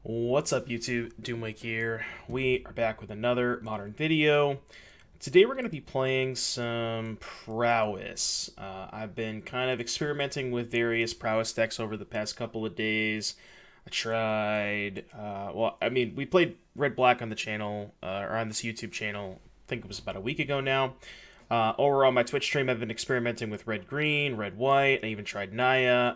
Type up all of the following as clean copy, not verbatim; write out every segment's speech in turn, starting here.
What's up, YouTube? Doomwake here. We are back with another modern video. Today we're going to be playing some Prowess. I've been kind of experimenting with various Prowess decks over the past couple of days. I tried, we played Red-Black on the channel, or on this YouTube channel, I think it was about a week ago now. Over on my Twitch stream, I've been experimenting with Red-Green, Red-White. I even tried Naya.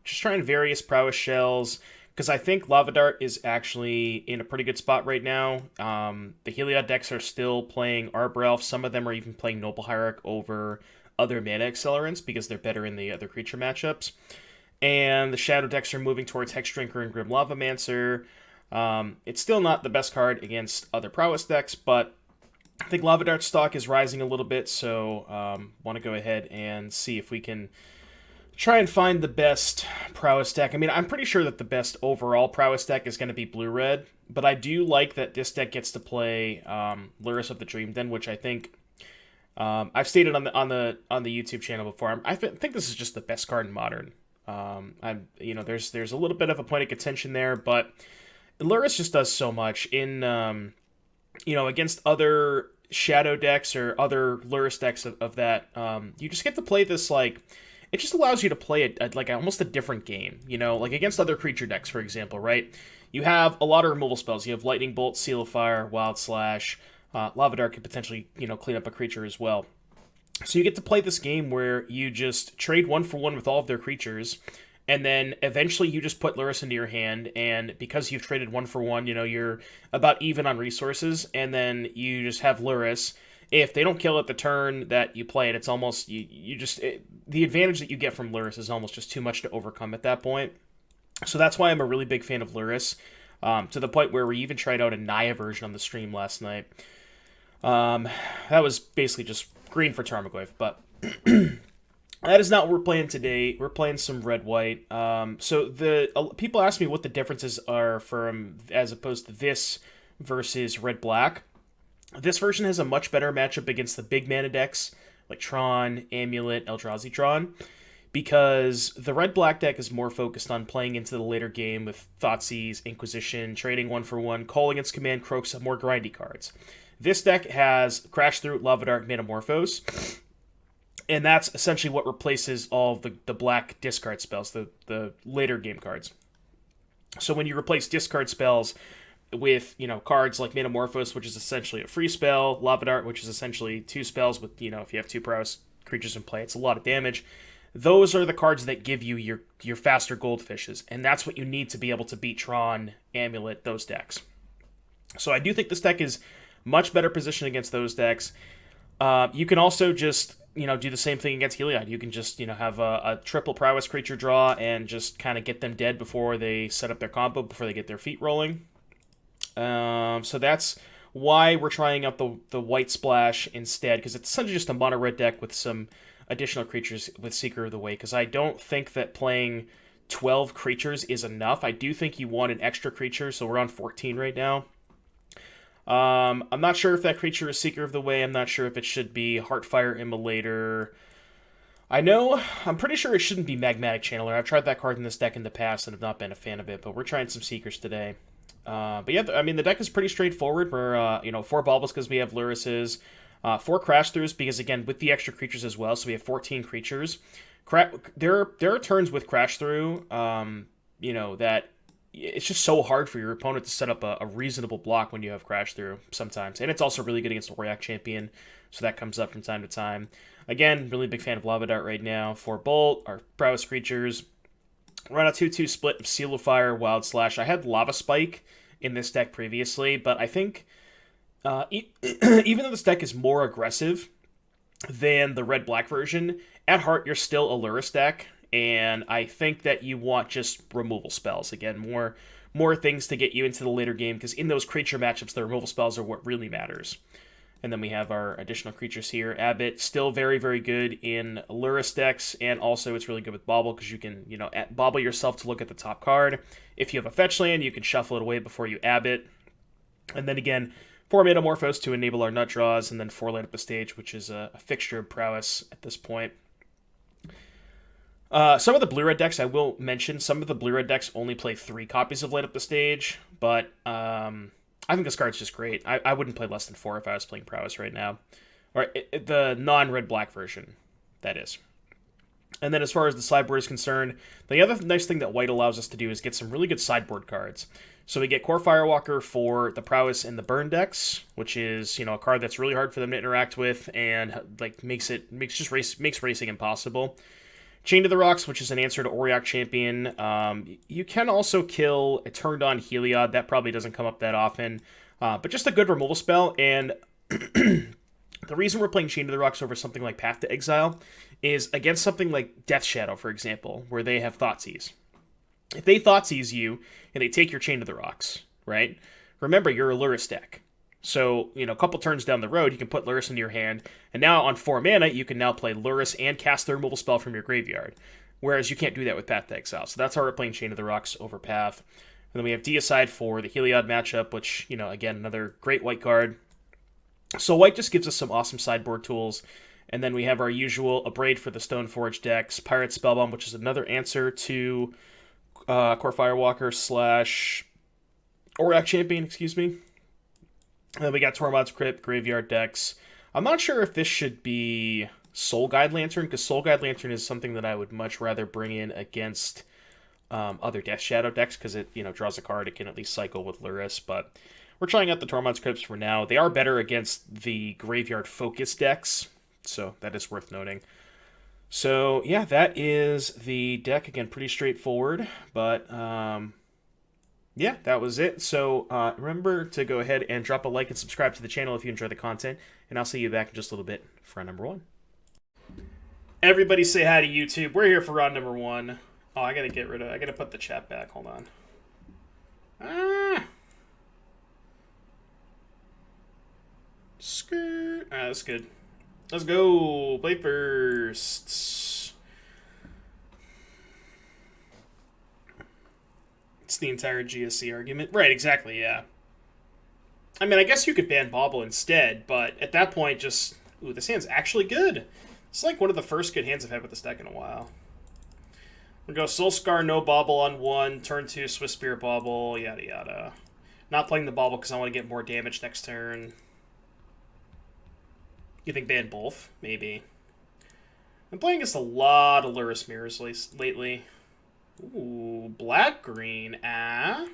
Just trying various Prowess shells. Because I think Lava Dart is actually in a pretty good spot right now. The Heliod decks are still playing Arbor Elf. Some of them are even playing Noble Hierarch over other mana accelerants because they're better in the other creature matchups. And the Shadow decks are moving towards Hexdrinker and Grim Lavamancer. It's still not the best card against other Prowess decks, but I think Lava Dart's stock is rising a little bit, so want to go ahead and see if we can try and find the best Prowess deck. I mean, I'm pretty sure that the best overall Prowess deck is going to be blue-red, but I do like that this deck gets to play Lurrus of the Dream Den, which I think I've stated on the YouTube channel before. I think this is just the best card in Modern. There's a little bit of a point of contention there, but Lurrus just does so much in against other Shadow decks or other Lurrus decks of that. You just get to play this it just allows you to play almost a different game, like against other creature decks, for example, right? You have a lot of removal spells. You have Lightning Bolt, Seal of Fire, Wild Slash. Lava Dart could potentially, clean up a creature as well. So you get to play this game where you just trade 1-for-1 with all of their creatures, and then eventually you just put Lurrus into your hand, and because you've traded 1-for-1, you're about even on resources, and then you just have Lurrus. If they don't kill it the turn that you play it, it's almost the advantage that you get from Lurrus is almost just too much to overcome at that point. So that's why I'm a really big fan of Lurrus, to the point where we even tried out a Naya version on the stream last night. That was basically just green for Tarmogoyf, but that is not what we're playing today. We're playing some red-white. People ask me what the differences are from as opposed to this versus red-black. This version has a much better matchup against the big mana decks, like Tron, Amulet, Eldrazi Tron, because the red-black deck is more focused on playing into the later game with Thoughtseize, Inquisition, trading 1-for-1, calling its command croaks, more grindy cards. This deck has Crash Through, Lava Dart, Metamorphose, and that's essentially what replaces all of the black discard spells, the later game cards. So when you replace discard spells with, cards like Metamorphose, which is essentially a free spell, Lava Dart, which is essentially 2 spells with, if you have 2 Prowess creatures in play, it's a lot of damage. Those are the cards that give you your faster goldfishes, and that's what you need to be able to beat Tron, Amulet, those decks. So I do think this deck is much better positioned against those decks. You can also just, do the same thing against Heliod. You can just, have a triple Prowess creature draw and just kind of get them dead before they set up their combo, before they get their feet rolling. So that's why we're trying out the white splash instead, because it's essentially just a mono red deck with some additional creatures with Seeker of the Way, because I don't think that playing 12 creatures is enough. I do think you want an extra creature, so we're on 14 right now. I'm not sure if that creature is Seeker of the Way. I'm not sure if it should be Heartfire Immolator. I'm pretty sure it shouldn't be Magmatic Channeler. I've tried that card in this deck in the past and have not been a fan of it, but we're trying some Seekers today. But yeah, the deck is pretty straightforward. We're, 4 Baubles because we have Lurruses, 4 Crash Throughs because, again, with the extra creatures as well, so we have 14 creatures. There are turns with Crash Through, that it's just so hard for your opponent to set up a reasonable block when you have Crash Through sometimes. And it's also really good against the Royak Champion, so that comes up from time to time. Again, really big fan of Lava Dart right now. 4 Bolt, our Prowess creatures. Run a 2-2 split of Seal of Fire, Wild Slash. I had Lava Spike in this deck previously, but I think even though this deck is more aggressive than the red-black version, at heart you're still a Lurrus deck, and I think that you want just removal spells. Again, more things to get you into the later game, because in those creature matchups, the removal spells are what really matters. And then we have our additional creatures here. Abbott, still very, very good in Lurrus decks, and also it's really good with Bauble, because you can, bauble yourself to look at the top card. If you have a fetch land, you can shuffle it away before you Abbott. And then again, 4 Metamorphose to enable our nut draws, and then 4 Light Up the Stage, which is a fixture of Prowess at this point. Some of the blue-red decks, I will mention, some of the blue-red decks only play 3 copies of Light Up the Stage, but I think this card's just great. I wouldn't play less than 4 if I was playing Prowess right now. Or the non-red-black version, that is. And then as far as the sideboard is concerned, the other nice thing that white allows us to do is get some really good sideboard cards. So we get Core Firewalker for the Prowess and the Burn decks, which is, you know, a card that's really hard for them to interact with and like makes racing impossible. Chain to the Rocks, which is an answer to Auriok Champion. You can also kill a turned on Heliod. That probably doesn't come up that often. But just a good removal spell. And the reason we're playing Chain to the Rocks over something like Path to Exile is against something like Death Shadow, for example, where they have Thoughtseize. If they Thoughtseize you and they take your Chain to the Rocks, right? Remember, you're a Lurrus deck. So, you know, a couple turns down the road, you can put Lurrus into your hand, and now on 4 mana, you can now play Lurrus and cast the removal spell from your graveyard. Whereas you can't do that with Path to Exile. So that's how we're playing Chain of the Rocks over Path. And then we have Deicide for the Heliod matchup, which, you know, again, another great white card. So white just gives us some awesome sideboard tools. And then we have our usual Abrade for the Stoneforge decks, Pirate Spellbomb, which is another answer to Core Firewalker / Auriok Champion, excuse me. And then we got Tormod's Crypt, Graveyard decks. I'm not sure if this should be Soul Guide Lantern, because Soul Guide Lantern is something that I would much rather bring in against other Death Shadow decks, because it, you know, draws a card. It can at least cycle with Lurrus, but we're trying out the Tormod's Crypts for now. They are better against the Graveyard Focus decks, so that is worth noting. So, yeah, that is the deck. Again, pretty straightforward, but yeah, that was it. So remember to go ahead and drop a like and subscribe to the channel if you enjoy the content, and I'll see you back in just a little bit for round number 1. Everybody say hi to YouTube. We're here for round number 1. Oh, I gotta put the chat back. Hold on. Skirt. Alright, that's good. Let's go. Play first. It's the entire GSC argument. Right, exactly, yeah. I mean, I guess you could ban Bauble instead, but at that point, just... Ooh, this hand's actually good. It's like one of the first good hands I've had with this deck in a while. We'll go Soulscar, no Bauble on 1, turn 2, Swiss Spirit Bauble, yada yada. Not playing the Bauble because I want to get more damage next turn. You think ban both? Maybe. I'm playing against a lot of Lurrus Mirrors lately. Ooh, black-green, I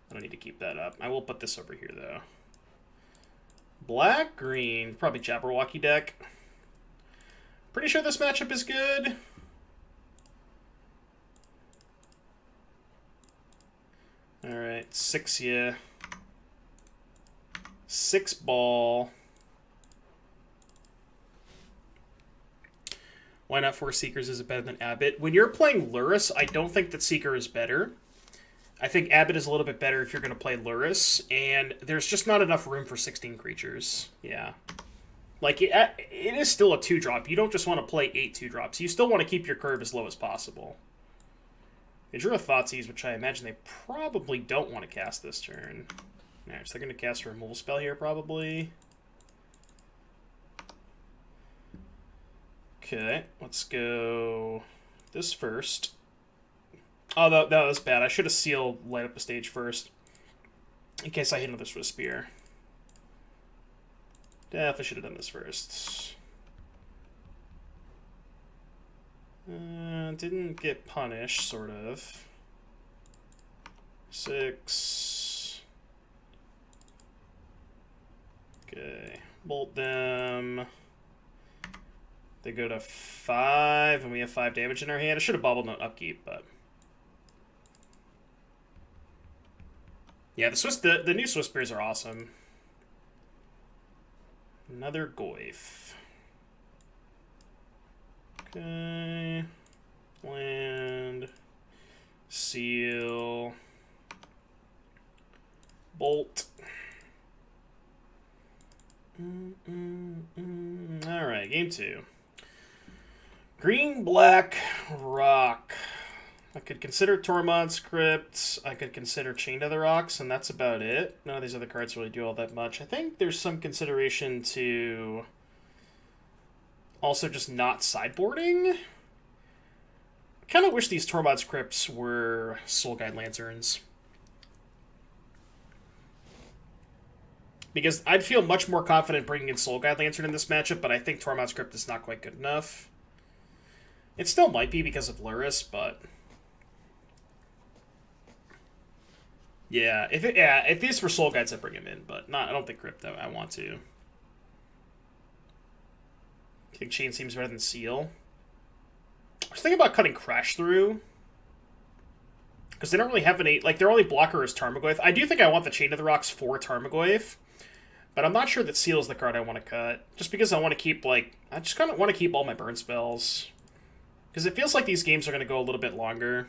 don't need to keep that up. I will put this over here, though. Black-green, probably Jabberwocky deck. Pretty sure this matchup is good. Alright, 6, yeah. 6 ball. Why not 4 Seekers? Is it better than Abbott? When you're playing Lurrus, I don't think that Seeker is better. I think Abbott is a little bit better if you're going to play Lurrus, and there's just not enough room for 16 creatures. Yeah. Like, it is still a 2-drop. You don't just want to play 8 2-drops. You still want to keep your curve as low as possible. They drew a Thoughtseize, which I imagine they probably don't want to cast this turn. Alright, so they're going to cast a removal spell here, probably. Okay, let's go this first. Oh, that was bad. I should have sealed Light Up the Stage first, in case I hit another Swiss Spear. Definitely should have done this first. Didn't get punished, sort of. 6. Okay, bolt them. They go to 5, and we have 5 damage in our hand. I should have bobbled note upkeep, but... Yeah, the new Swiss Spears are awesome. Another Goyf. Okay. Land. Seal. Bolt. Alright, game 2. Green, black, rock. I could consider Tormod's Crypt. I could consider Chain to the Rocks, and that's about it. None of these other cards really do all that much. I think there's some consideration to also just not sideboarding. Kind of wish these Tormod's Crypts were Soul Guide Lanterns. Because I'd feel much more confident bringing in Soul Guide Lantern in this matchup, but I think Tormod's Crypt is not quite good enough. It still might be because of Lurrus, but... if these were Soul Guides, I'd bring him in, but not. I don't think Crypt, though. I want to. I think Chain seems better than Seal. I was thinking about cutting Crash Through. Because they don't really have any... Like, their only blocker is Tarmogoyf. I do think I want the Chain of the Rocks for Tarmogoyf. But I'm not sure that Seal is the card I want to cut. Just because I want to keep, like... I just kind of want to keep all my burn spells. Because it feels like these games are going to go a little bit longer.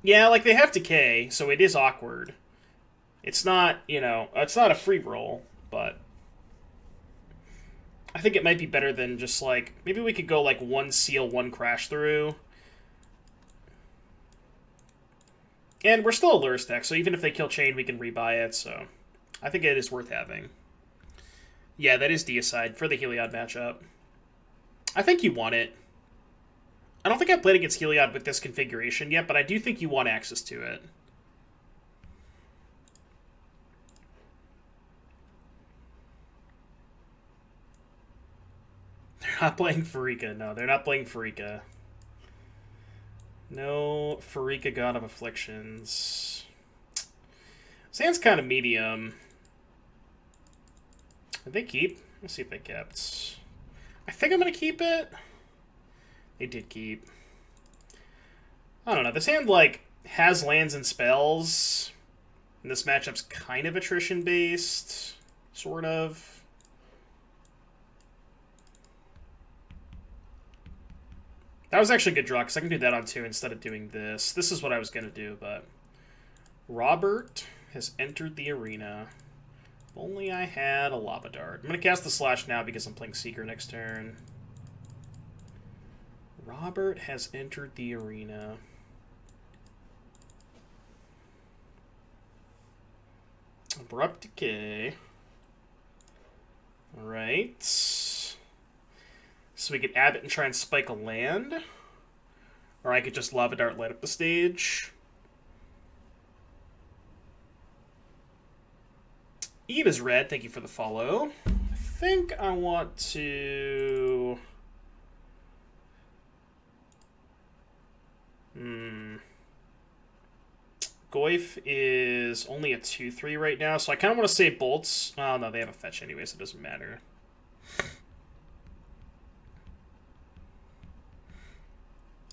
Yeah, like, they have Decay, so it is awkward. It's not, you know... It's not a free roll, but... I think it might be better than just, like... Maybe we could go, like, 1 Seal, 1 Crash Through. And we're still a Lurrus deck, so even if they kill Chain, we can rebuy it, so... I think it is worth having. Yeah, that is Deicide for the Heliod matchup. I think you want it. I don't think I've played against Heliod with this configuration yet, but I do think you want access to it. They're not playing Farika. No, they're not playing Farika. No Farika, God of Afflictions. Sand's kind of medium. Did they keep? Let's see if they kept. I think I'm going to keep it. They did keep. I don't know. This hand, like, has lands and spells. And this matchup's kind of attrition-based. Sort of. That was actually a good draw, because I can do that on 2 instead of doing this. This is what I was going to do, but... Robert has entered the arena. If only I had a Lava Dart. I'm going to cast the Slash now because I'm playing Seeker next turn. Robert has entered the arena. Abrupt Decay. Alright. So we could Abbot and try and spike a land. Or I could just Lava Dart light up the stage. Eve is red, thank you for the follow. I think I want to... Goyf is only a 2/3 right now, so I kind of want to save Bolts. Oh, no, they have a fetch anyway, so it doesn't matter.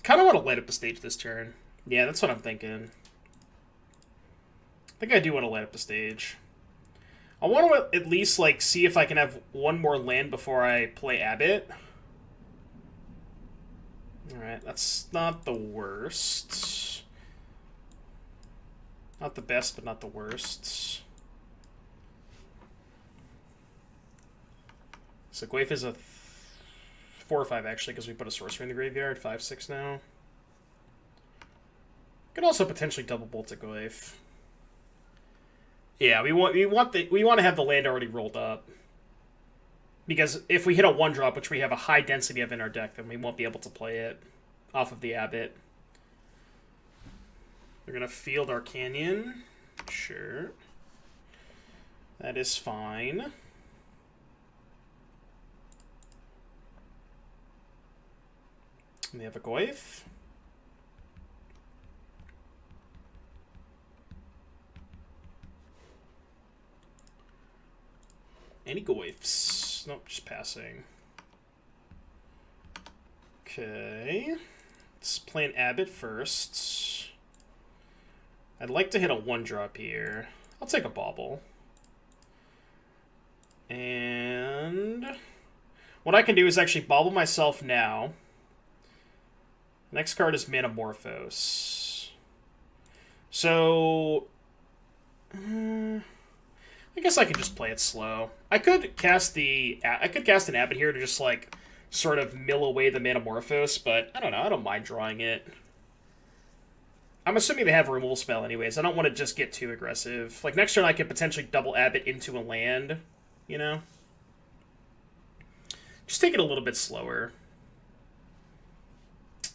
Kind of want to light up the stage this turn. Yeah, that's what I'm thinking. I think I do want to light up the stage. I want to at least, like, see if I can have one more land before I play Abbot. Alright, that's not the worst. Not the best, but not the worst. So Goyf is a 4 or 5, actually, because we put a sorcery in the graveyard. 5/6 now. Could also potentially double bolt a Goyf. Yeah, we want to have the land already rolled up. Because if we hit a 1-drop, which we have a high density of in our deck, then we won't be able to play it off of the Abbot. We're going to field our Canyon. Sure. That is fine. And they have a Goyf. Any Goyfs? Nope, just passing. Okay. Let's play an Abbot first. I'd like to hit a 1-drop here. I'll take a Bauble. And what I can do is actually Bauble myself now. Next card is Manamorphose. So... I guess I could just play it slow. I could cast an Abbot here to just, like, sort of mill away the Manamorphose, but I don't know. I don't mind drawing it. I'm assuming they have a removal spell anyways. I don't want to just get too aggressive. Like, next turn I could potentially double Abbot into a land, you know? Just take it a little bit slower.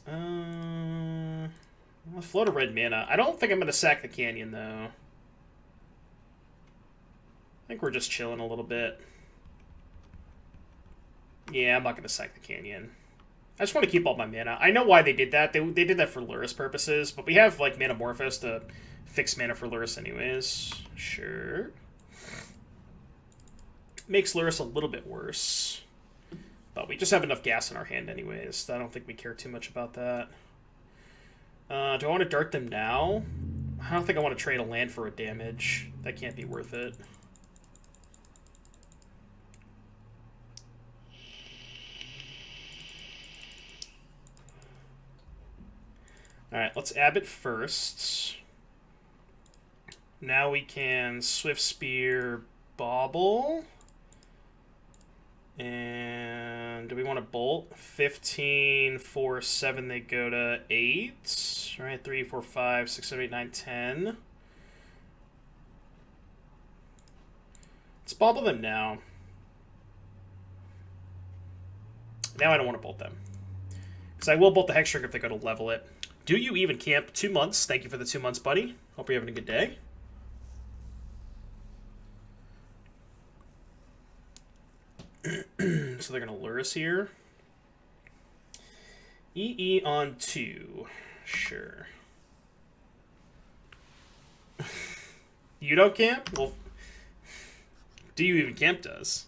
I'll float a red mana. I don't think I'm going to sack the canyon, though. I think we're just chilling a little bit. Yeah, I'm not going to sack the canyon. I just want to keep all my mana. I know why they did that. They did that for Lurrus purposes, but we have, like, Manamorphose to fix mana for Lurrus anyways. Sure. Makes Lurrus a little bit worse. But we just have enough gas in our hand anyways, so I don't think we care too much about that. Do I want to dart them now? I don't think I want to trade a land for a damage. That can't be worth it. Alright, let's Abbot first. Now we can Swift Spear Bauble. And do we want to bolt? 15, 4, 7, they go to 8. Right, 3, 4, 5, 6, 7, 8, 9, 10. Let's bauble them now. Now I don't want to bolt them. Because I will bolt the Hex Trigger if they go to level it. Do you even camp? 2 months. Thank you for the 2 months, buddy. Hope you're having a good day. So they're going to lure us here. EE on 2. Sure. You don't camp? Well, do you even camp does?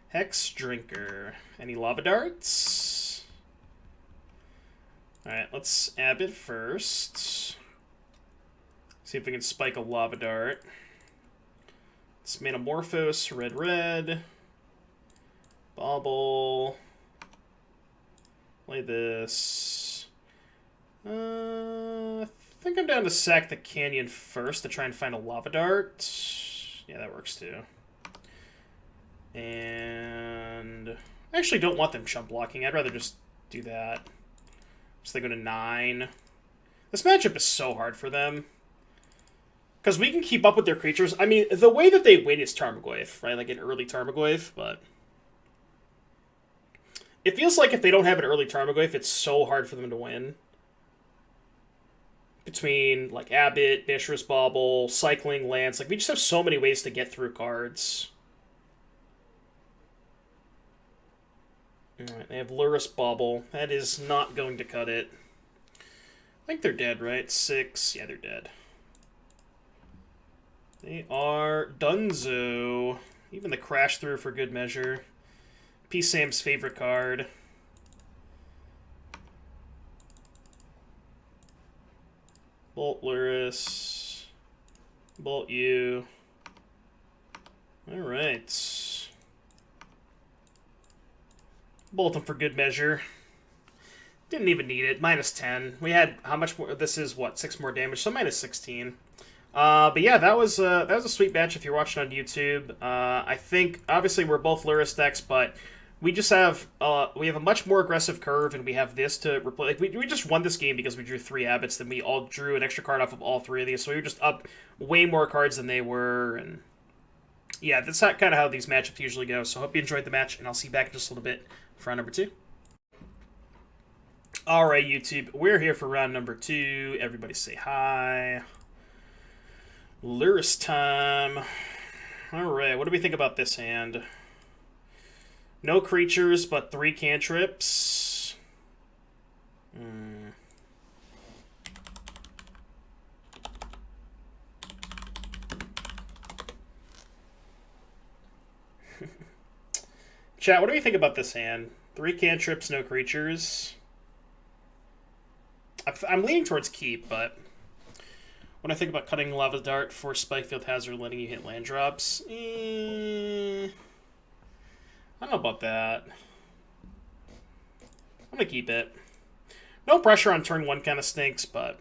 Hex Drinker. Any lava darts? Alright, let's Abbot first. See if we can spike a lava dart. It's Manamorphose, red. Bauble. Play this. I think I'm down to sack the canyon first to try and find a lava dart. Yeah, that works too. And I actually don't want them chump blocking. I'd rather just do that. So they go to 9. This matchup is so hard for them. Because we can keep up with their creatures. I mean, the way that they win is Tarmogoyf, right? Like an early Tarmogoyf, but it feels like if they don't have an early Tarmogoyf, it's so hard for them to win. Between, like, Abbot, Mishra's Bauble, cycling, Lance. Like, we just have so many ways to get through cards. Alright, they have Lurrus Bauble. That is not going to cut it. I think they're dead, right? 6. Yeah, they're dead. They are dunzo. Even the crash through for good measure. P. Sam's favorite card. Bolt Lurrus. Bolt you. Alright. Bolt them for good measure. Didn't even need it. Minus 10. We had, how much more? This is, what, 6 more damage, so minus 16. But yeah, that was a sweet match if you're watching on YouTube. I think, obviously, we're both Lurrus decks, but we just have we have a much more aggressive curve, and we have this to replace. Like, we just won this game because we drew 3 Abbots, then we all drew an extra card off of all 3 of these, so we were just up way more cards than they were, and yeah, that's kind of how these matchups usually go. So I hope you enjoyed the match, and I'll see you back in just a little bit for round number 2. Alright, YouTube, we're here for round number 2. Everybody say hi. Lurrus time. Alright, what do we think about this hand? No creatures, but 3 cantrips. Chat, what do we think about this hand? 3 cantrips, no creatures. I'm leaning towards keep, but when I think about cutting Lava Dart for Spikefield Hazard, letting you hit land drops, I don't know about that. I'm going to keep it. No pressure on turn 1 kind of stinks, but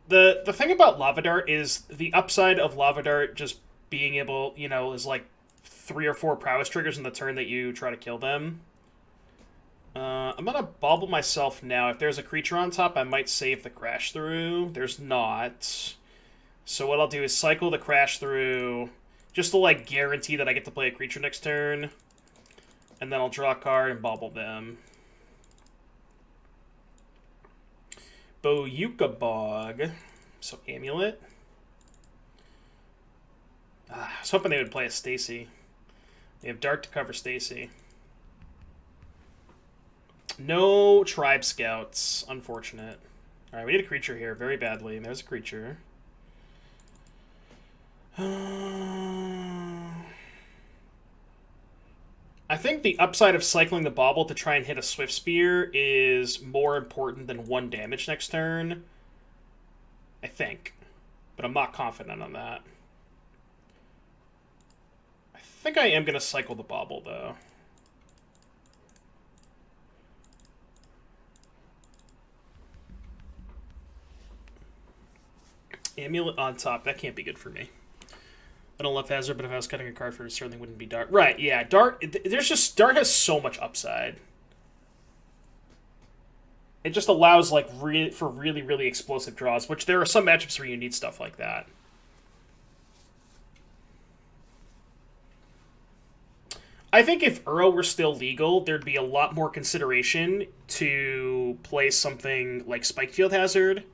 the thing about Lava Dart is the upside of Lava Dart just being able, you know, is like 3 or 4 prowess triggers in the turn that you try to kill them. I'm going to bauble myself now. If there's a creature on top, I might save the crash through. There's not. So what I'll do is cycle the crash through just to, like, guarantee that I get to play a creature next turn. And then I'll draw a card and bauble them. Bog. So Amulet. I was hoping they would play a Stacy. They have Dart to cover Stacy. No Tribe Scouts. Unfortunate. Alright, we need a creature here very badly. And there's a creature. I think the upside of cycling the Bauble to try and hit a Swift Spear is more important than 1 damage next turn. I think. But I'm not confident on that. I think I am going to cycle the Bauble, though. Amulet on top. That can't be good for me. I don't love Hazard, but if I was cutting a card for it, certainly wouldn't be Dart. Right, yeah. Dart has so much upside. It just allows, like, for really, really explosive draws, which there are some matchups where you need stuff like that. I think if Uro were still legal, there'd be a lot more consideration to play something like Spikefield Hazard.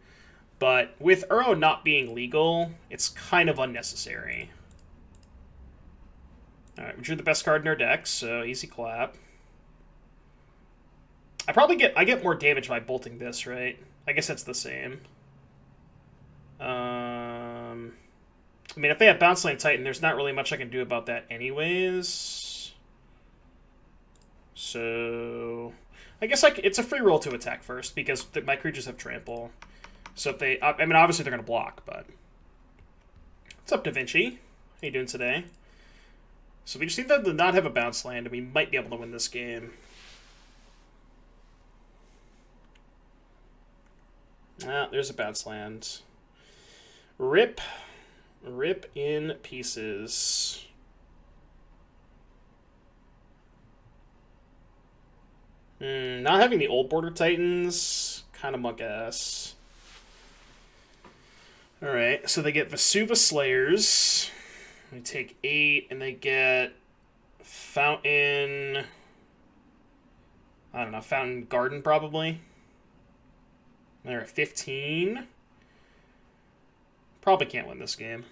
But with Uro not being legal, it's kind of unnecessary. Alright, we drew the best card in our deck, so easy clap. I get more damage by bolting this, right? I guess it's the same. I mean, if they have Bounce Lane Titan, there's not really much I can do about that anyways. So I guess it's a free roll to attack first, because my creatures have trample. So if they... I mean, obviously they're going to block, but... What's up, Da Vinci? How you doing today? So we just need them to not have a bounce land, and we might be able to win this game. Ah, there's a bounce land. Rip. Rip in pieces. Not having the old border Titans, kind of mug-ass. Alright, so they get Vesuva Slayers. They take 8, and they get Fountain... I don't know, Fountain Garden, probably. They're at 15. Probably can't win this game.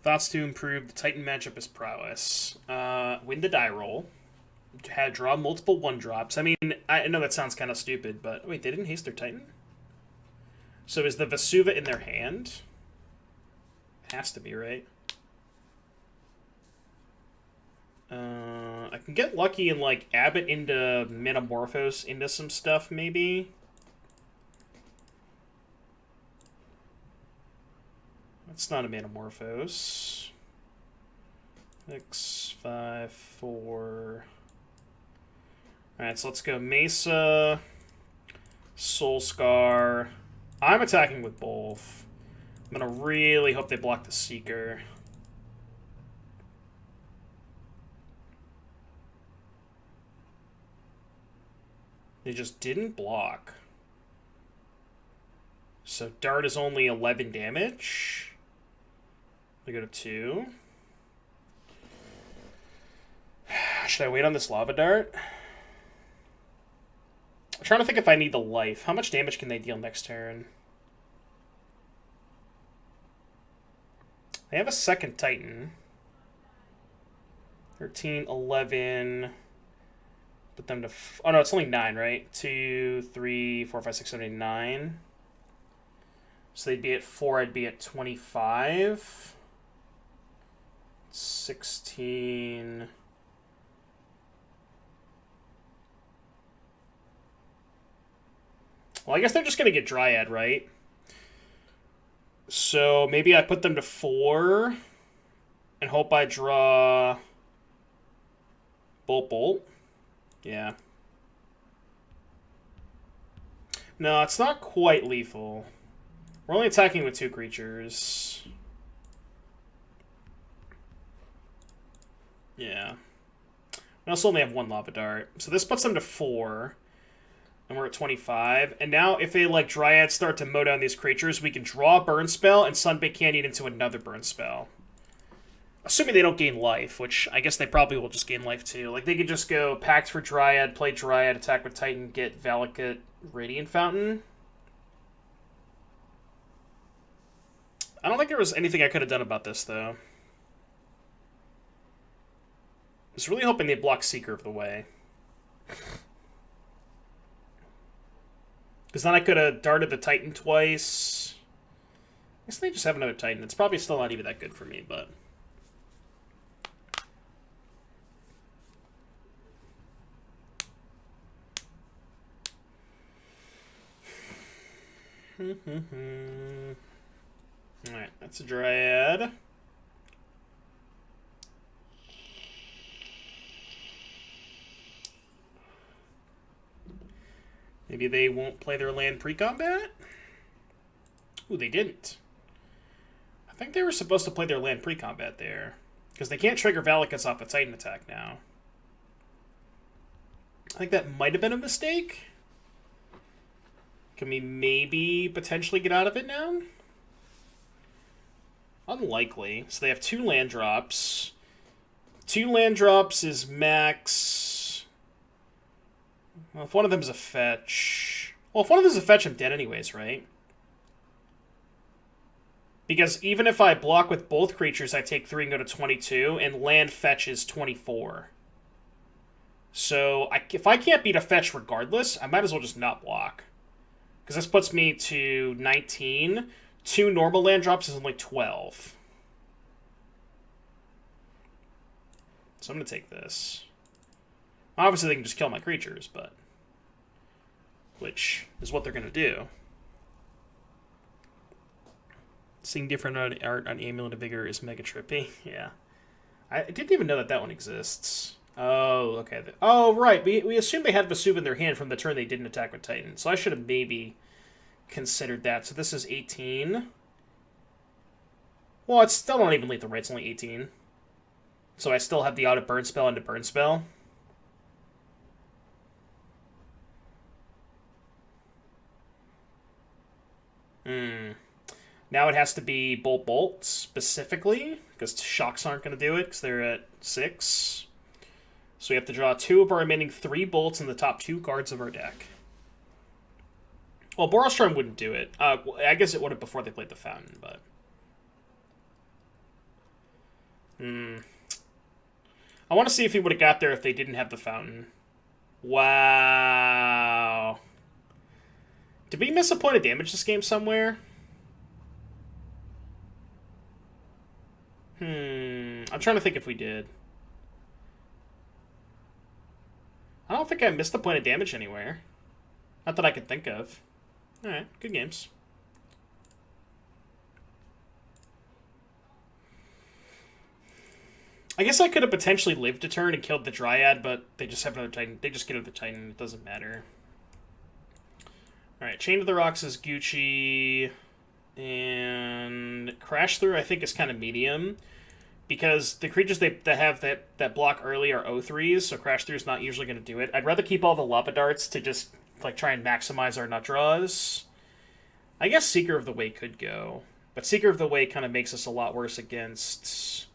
Thoughts to improve the Titan matchup is Prowess. Win the die roll. Draw multiple 1-drops. I mean, I know that sounds kind of stupid, but... Wait, they didn't haste their Titan? So is the Vesuva in their hand? Has to be, right? I can get lucky and, like, Abbott into Metamorphose into some stuff, maybe? That's not a Metamorphose. 6, 5, 4... Alright, so let's go Mesa, Soul Scar. I'm attacking with both. I'm going to really hope they block the Seeker. They just didn't block. So Dart is only 11 damage. They go to 2. Should I wait on this Lava Dart? I'm trying to think if I need the life. How much damage can they deal next turn? They have a second Titan. 13, 11. Put them to... Oh, no, it's only 9, right? 2, 3, 4, 5, 6, 7, 8, 9. So they'd be at 4. I'd be at 25. 16... Well, I guess they're just going to get Dryad, right? So maybe I put them to 4 and hope I draw Bolt. Yeah. No, it's not quite lethal. We're only attacking with 2 creatures. Yeah. We also only have 1 Lava Dart. So this puts them to 4. And we're at 25. And now, if they, like, Dryad start to mow down these creatures, we can draw a burn spell and Sunbaked Canyon into another burn spell. Assuming they don't gain life, which I guess they probably will just gain life too. Like, they could just go Pact for Dryad, play Dryad, attack with Titan, get Valakut, Radiant Fountain. I don't think there was anything I could have done about this, though. I was really hoping they block Seeker of the Way. Because then I could have darted the Titan twice. I guess they just have another Titan. It's probably still not even that good for me, but... Alright, that's a Dryad. Maybe they won't play their land pre-combat? Ooh, they didn't. I think they were supposed to play their land pre-combat there. Because they can't trigger Valakuts off a Titan attack now. I think that might have been a mistake. Can we maybe potentially get out of it now? Unlikely. So they have 2 land drops. 2 land drops is max. Well, if one of them is a fetch... Well, if one of them is a fetch, I'm dead anyways, right? Because even if I block with both creatures, I take 3 and go to 22, and land fetch is 24. So if I can't beat a fetch regardless, I might as well just not block. Because this puts me to 19. 2 normal land drops is only 12. So I'm going to take this. Obviously, they can just kill my creatures, but... which is what they're going to do. Seeing different art on Amulet of Vigor is mega trippy. Yeah. I didn't even know that that one exists. Oh, okay. Oh, right. We assumed they had Vesuv in their hand from the turn they didn't attack with Titan. So I should have maybe considered that. So this is 18. Well, it's still not even lethal, right? It's only 18. So I still have the auto burn spell into burn spell. Now it has to be Bolt specifically, because shocks aren't going to do it, because they're at 6. So we have to draw 2 of our remaining 3 bolts in the top 2 cards of our deck. Well, Boros Prowess wouldn't do it. I guess it would have before they played the Fountain, but... I want to see if he would have got there if they didn't have the Fountain. Wow. Did we miss a point of damage this game somewhere? I'm trying to think if we did. I don't think I missed a point of damage anywhere. Not that I could think of. Alright, good games. I guess I could have potentially lived a turn and killed the Dryad, but they just have another Titan. They just get another Titan. It doesn't matter. Alright, Chain of the Rocks is Gucci. And Crash Through, I think, is kind of medium. Because the creatures that have that block early are 0-3s, so Crash Through is not usually going to do it. I'd rather keep all the Lava Darts to just like try and maximize our nut draws. I guess Seeker of the Way could go. But Seeker of the Way kind of makes us a lot worse against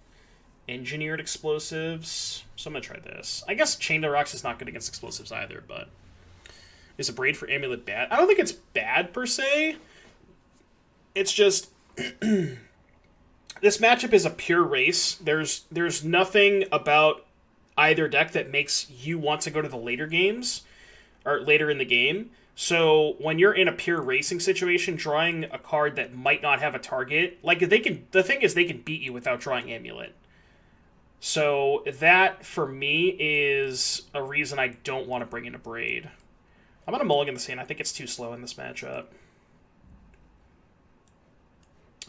engineered explosives. So I'm going to try this. I guess Chain of Rocks is not good against explosives either, but... Is a Braid for Amulet bad? I don't think it's bad, per se. It's just... This matchup is a pure race. There's nothing about either deck that makes you want to go to the later games, or later in the game. So when you're in a pure racing situation, drawing a card that might not have a target, like they can. The thing is, they can beat you without drawing Amulet. So that for me is a reason I don't want to bring in a Braid. I'm gonna mulligan this hand. I think it's too slow in this matchup.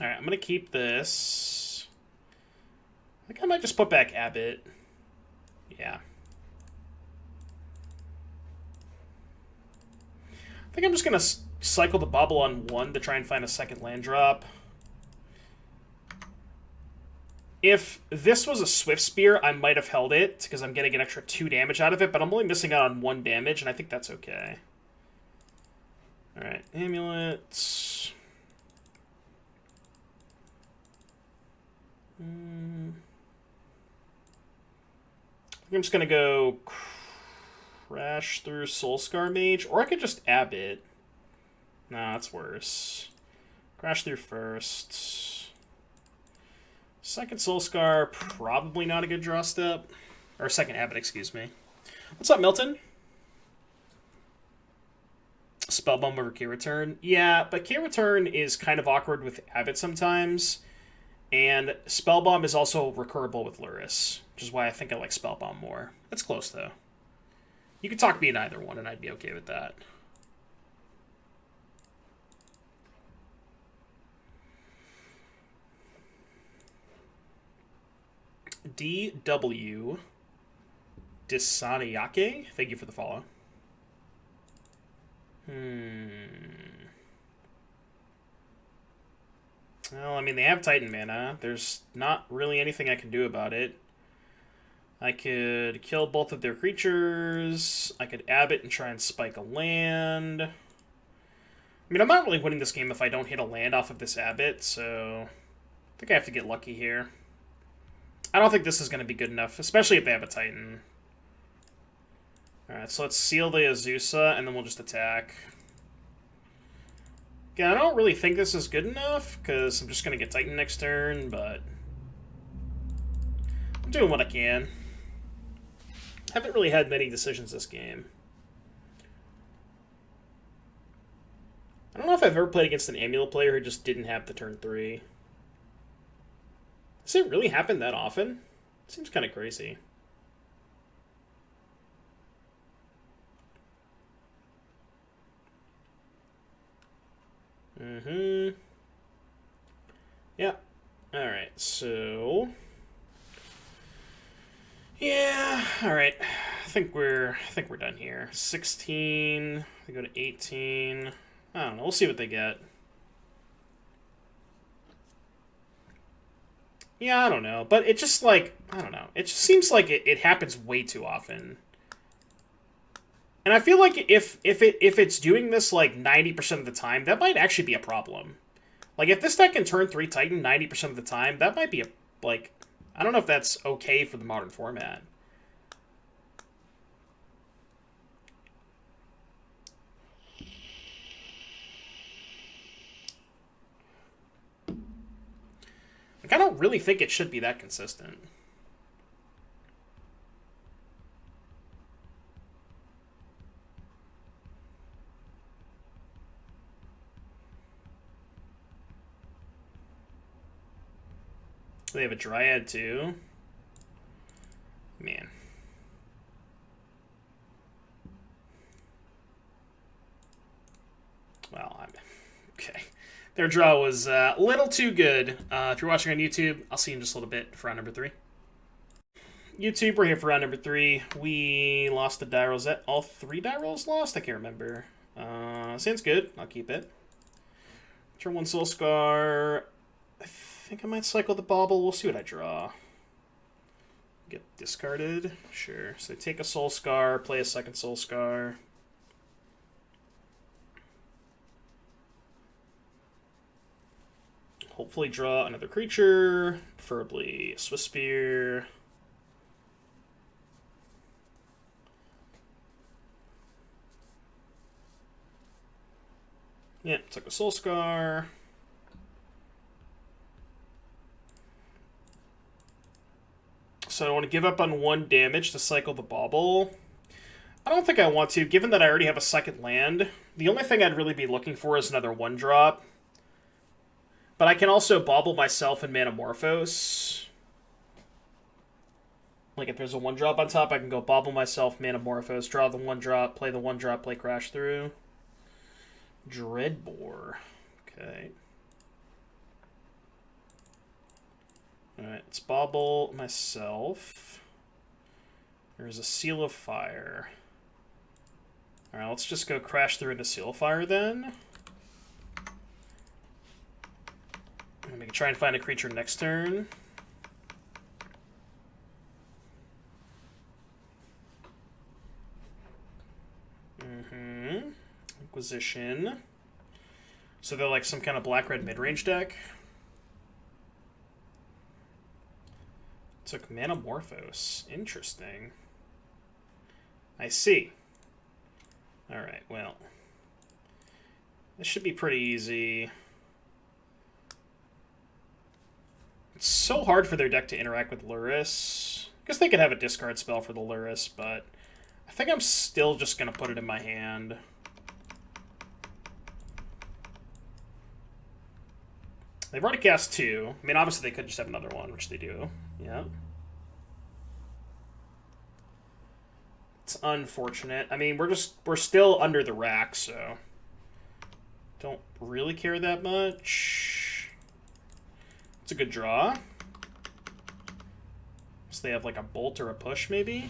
Alright, I'm going to keep this. I think I might just put back Abbott. Yeah. I think I'm just going to cycle the Bubble on 1 to try and find a second land drop. If this was a Swift Spear, I might have held it, because I'm getting an extra 2 damage out of it, but I'm only missing out on 1 damage, and I think that's okay. Alright, Amulet... I'm just going to go Crash through Soulscar Mage, or I could just Abbot. Nah, that's worse. Crash through first. Second Soulscar, probably not a good draw step. Or second Abbot, excuse me. What's up, Milton? Spellbomb over Key Return? Yeah, but Key Return is kind of awkward with Abbot sometimes. And Spellbomb is also recurable with Lurrus, which is why I think I like Spellbomb more. It's close, though. You could talk me in either one, and I'd be okay with that. DW Disaniake, thank you for the follow. Well, I mean, they have Titan mana. There's not really anything I can do about it. I could kill both of their creatures. I could Abbot and try and spike a land. I mean, I'm not really winning this game if I don't hit a land off of this Abbot, so I think I have to get lucky here. I don't think this is going to be good enough, especially if they have a Titan. Alright, so let's seal the Azusa, and then we'll just attack. Yeah, I don't really think this is good enough, because I'm just going to get Titan next turn, but I'm doing what I can. Haven't really had many decisions this game. I don't know if I've ever played against an Amulet player who just didn't have the turn 3. Does it really happen that often? It seems kind of crazy. Yeah. Alright, so yeah, alright. I think we're done here. 16, we go to 18. I don't know, we'll see what they get. Yeah, I don't know. But it just, like, I don't know. It just seems like it happens way too often. And I feel like if it's doing this, like, 90% of the time, that might actually be a problem. Like, if this deck can turn 3 Titan 90% of the time, that might be, like, I don't know if that's okay for the modern format. Like, I don't really think it should be that consistent. They have a Dryad, too. Man. Well, okay. Their draw was a little too good. If you're watching on YouTube, I'll see you in just a little bit for round number 3. YouTube, we're here for round number 3. We lost the die rolls. All 3 die rolls lost? I can't remember. Sounds good. I'll keep it. Turn 1 Soul Scar. I think I might cycle the Bauble. We'll see what I draw. Get discarded. Sure. So take a Soul Scar, play a second Soul Scar. Hopefully draw another creature, preferably Swiss Spear. Yeah, took a Soul Scar. So I want to give up on 1 damage to cycle the Bauble. I don't think I want to, given that I already have a second land. The only thing I'd really be looking for is another 1-drop. But I can also Bauble myself and Manamorphose. Like, if there's a 1-drop on top, I can go Bauble myself, Manamorphose, draw the 1-drop, play the 1-drop, play Crash Through. Dreadbore. Okay. Alright, let's Bauble myself. There's a Seal of Fire. Alright, let's just go Crash Through into Seal of Fire then. And we can try and find a creature next turn. Inquisition. So they're like some kind of black-red mid-range deck. Took Manamorphose. Interesting. I see. Alright, well. This should be pretty easy. It's so hard for their deck to interact with Lurrus. I guess they could have a discard spell for the Lurrus, but I think I'm still just going to put it in my hand. They've already cast 2. I mean, obviously they could just have another one, which they do. Yeah. It's unfortunate. I mean, we're still under the rack, so don't really care that much. It's a good draw. So they have like a bolt or a push, maybe?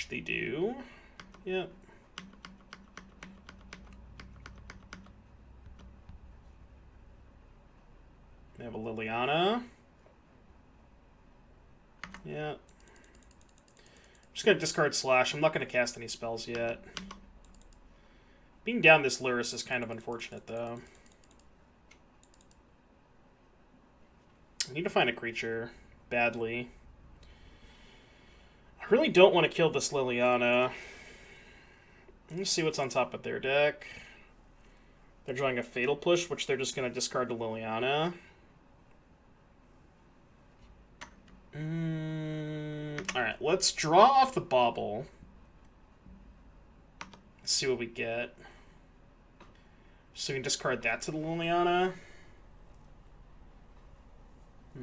They do. Yep. They have a Liliana. Yeah. I'm just going to discard Slash. I'm not going to cast any spells yet. Being down this Lurrus is kind of unfortunate, though. I need to find a creature badly. I really don't want to kill this Liliana. Let me see what's on top of their deck. They're drawing a Fatal Push, which they're just going to discard to Liliana. Alright, let's draw off the Bauble. Let's see what we get. So we can discard that to the Liliana. I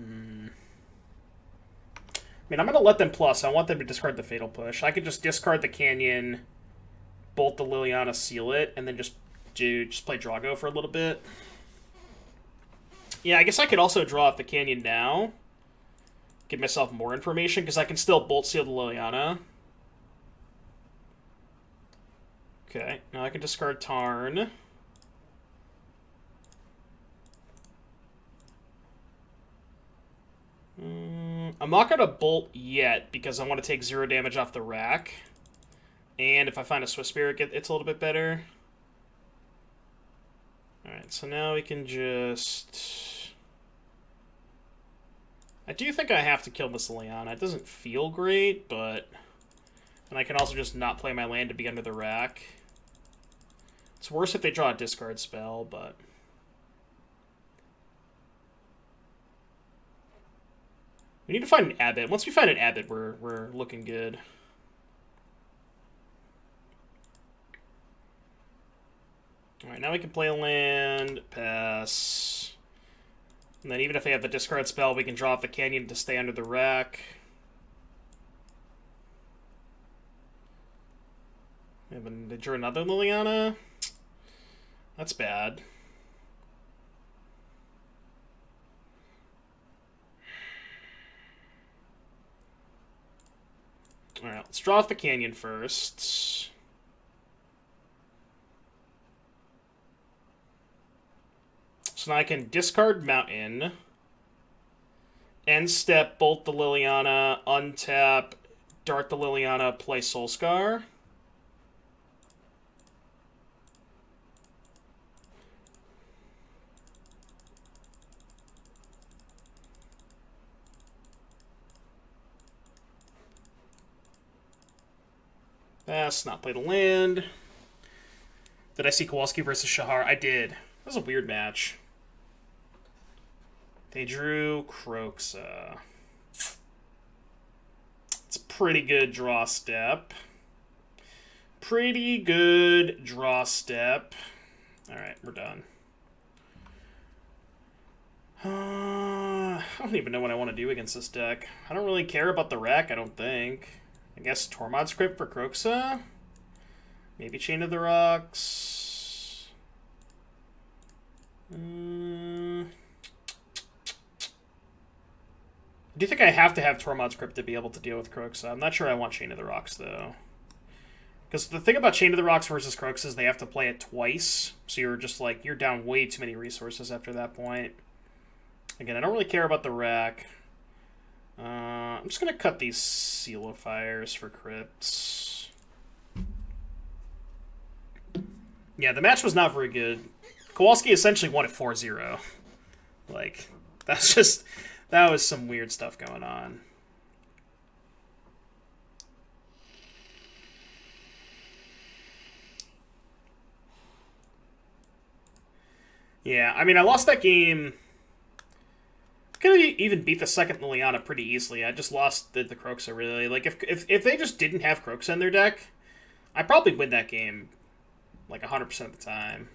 mean, I'm going to let them plus. I want them to discard the Fatal Push. I could just discard the Canyon, bolt the Liliana, seal it, and then just play Drago for a little bit. Yeah, I guess I could also draw off the Canyon now. Give myself more information, because I can still bolt seal the Liliana. Okay, now I can discard Tarn. I'm not going to bolt yet, because I want to take 0 damage off the rack. And if I find a Swift Spirit, it's a little bit better. Alright, so now we can just... I do think I have to kill this Liliana. It doesn't feel great, but... And I can also just not play my land to be under the rack. It's worse if they draw a discard spell, but... We need to find an Abbot. Once we find an Abbot, we're looking good. Alright, now we can play a land, pass... And then even if they have the discard spell, we can draw off the Canyon to stay under the rack. They drew another Liliana? That's bad. Alright, let's draw off the Canyon first. So now I can discard Mountain, end step, bolt the Liliana, untap, dart the Liliana, play Soulscar. Pass, not play the land. Did I see Kowalski versus Shahar? I did. That was a weird match. They drew Kroxa. It's a pretty good draw step. Pretty good draw step. Alright, we're done. I don't even know what I want to do against this deck. I don't really care about the rack, I don't think. I guess Tormod's Crypt for Kroxa? Maybe Chain of the Rocks? Do you think I have to have Tormod's Crypt to be able to deal with Kroxa? I'm not sure I want Chain of the Rocks, though. Because the thing about Chain of the Rocks versus Kroxa is they have to play it twice. So you're just like, you're down way too many resources after that point. Again, I don't really care about the rack. I'm just going to cut these Seal of Fires for Crypts. Yeah, the match was not very good. Kowalski essentially won at 4-0. Like, That was some weird stuff going on. Yeah, I mean, I lost that game. Could have even beat the second Liliana pretty easily. I just lost the Kroxa, really. Like, if they just didn't have Kroxa in their deck, I'd probably win that game, like, 100% of the time.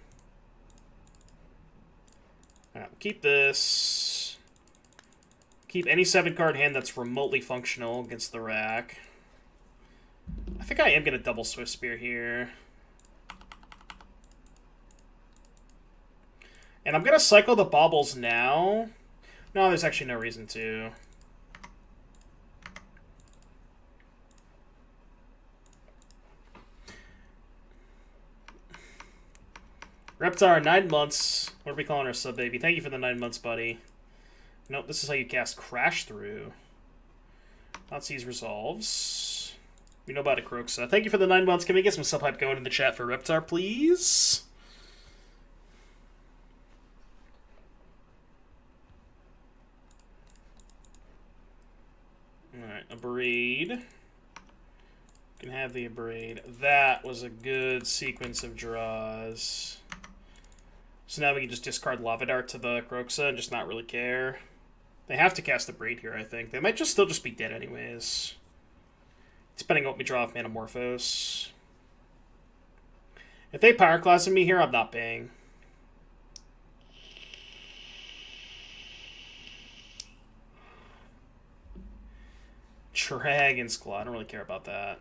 Alright, keep this. Keep any 7-card hand that's remotely functional against the rack. I think I am going to double Swift Spear here. And I'm going to cycle the baubles now. No, there's actually no reason to. Reptar, 9 months. What are we calling our sub-baby? Thank you for the 9 months, buddy. Nope, this is how you cast Crash Through. Thoughtseize resolves. We know about a Kroxa. Thank you for the 9 months. Can we get some sub-hype going in the chat for Reptar, please? Alright, Abrade. Can have the Abrade. That was a good sequence of draws. So now we can just discard Lava Dart to the Kroxa and just not really care. They have to cast the Braid here, I think. They might just still just be dead anyways. Depending on what we draw off Manamorphose. If they Power Class me here, I'm not paying. Dragon's Claw. I don't really care about that.